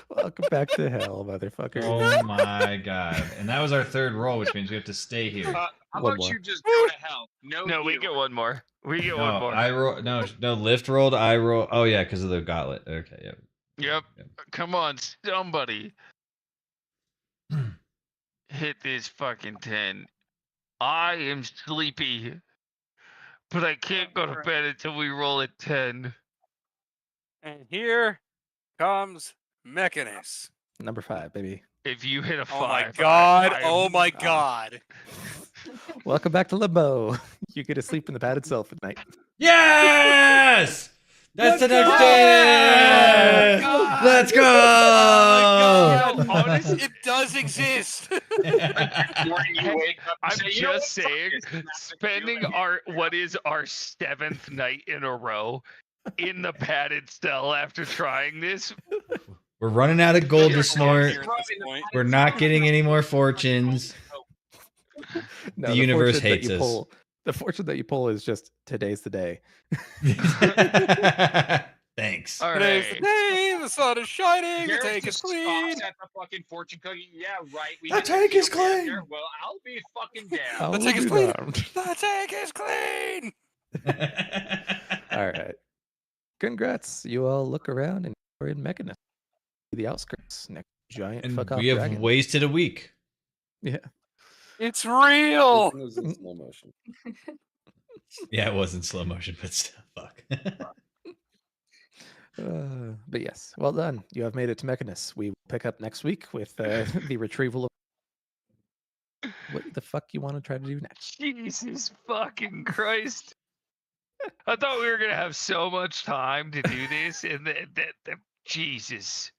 Welcome back to hell, motherfucker. Oh my god. And that was our 3rd roll, which means we have to stay here. How One about more. you just go to hell? No, we get one more. We get No, one more. I roll. No, Lift rolled. I roll. Oh yeah, because of the gauntlet. Okay, yep. Yep. Come on, somebody. Hit this fucking 10. I am sleepy, but I can't go to bed until we roll at 10. And here comes Mechanist. Number 5, baby. If you hit a 5. Oh my God! I am- Oh my God! Welcome back to Limbo. You get to sleep in the pad itself at night. Yes! That's the next go! day! Oh my Let's go! No, honestly, It does exist. Morning, you wake up and I'm say, "You know just what? Fuck saying, this. I'm not spending feeling it." what is our 7th night in a row in the padded cell after trying this. We're running out of gold to Here snort. at this point. We're not getting any more fortunes. No, The universe fortune that hates you us. pull- the fortune that you pull is just today's the day. Thanks. All Today's the right. day. The sun is shining. The Garrett tank is just clean. stops at the fucking fortune cookie. Yeah, right. We The get tank is feel bad clean. there. Well, I'll be fucking down. I'll The tank is be clean. damned. The tank is clean. All right. Congrats. You all look around and you're in Mechanist. The outskirts. Next giant And fuck off we have dragon. wasted a week. Yeah. It's real. It was in slow motion. Yeah, it was in slow motion, but still, fuck. But yes, well done. You have made it to Mechanist. We will pick up next week with the retrieval of what the fuck you want to try to do next. Jesus fucking Christ. I thought we were going to have so much time to do this, and Jesus.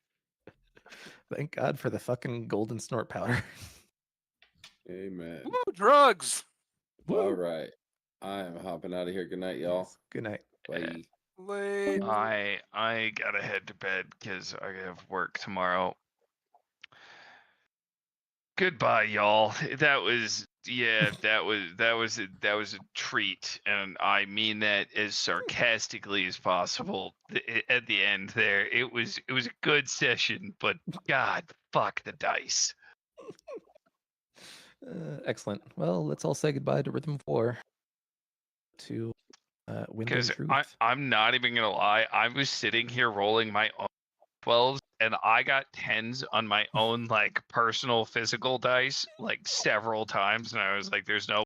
Thank God for the fucking golden snort powder. Amen. Woo, drugs. All right. I am hopping out of here. Good night, y'all. Good night. Bye. Late. I gotta head to bed because I have work tomorrow. Goodbye, y'all. That was a treat, and I mean that as sarcastically as possible. At the end there, it was a good session, but God, fuck the dice. Excellent. Well, let's all say goodbye to Rhythm 4. To Wind and Because Truth. I'm not even gonna lie, I was sitting here rolling my own 12s, and I got 10s on my own like personal physical dice like several times, and I was like, "There's no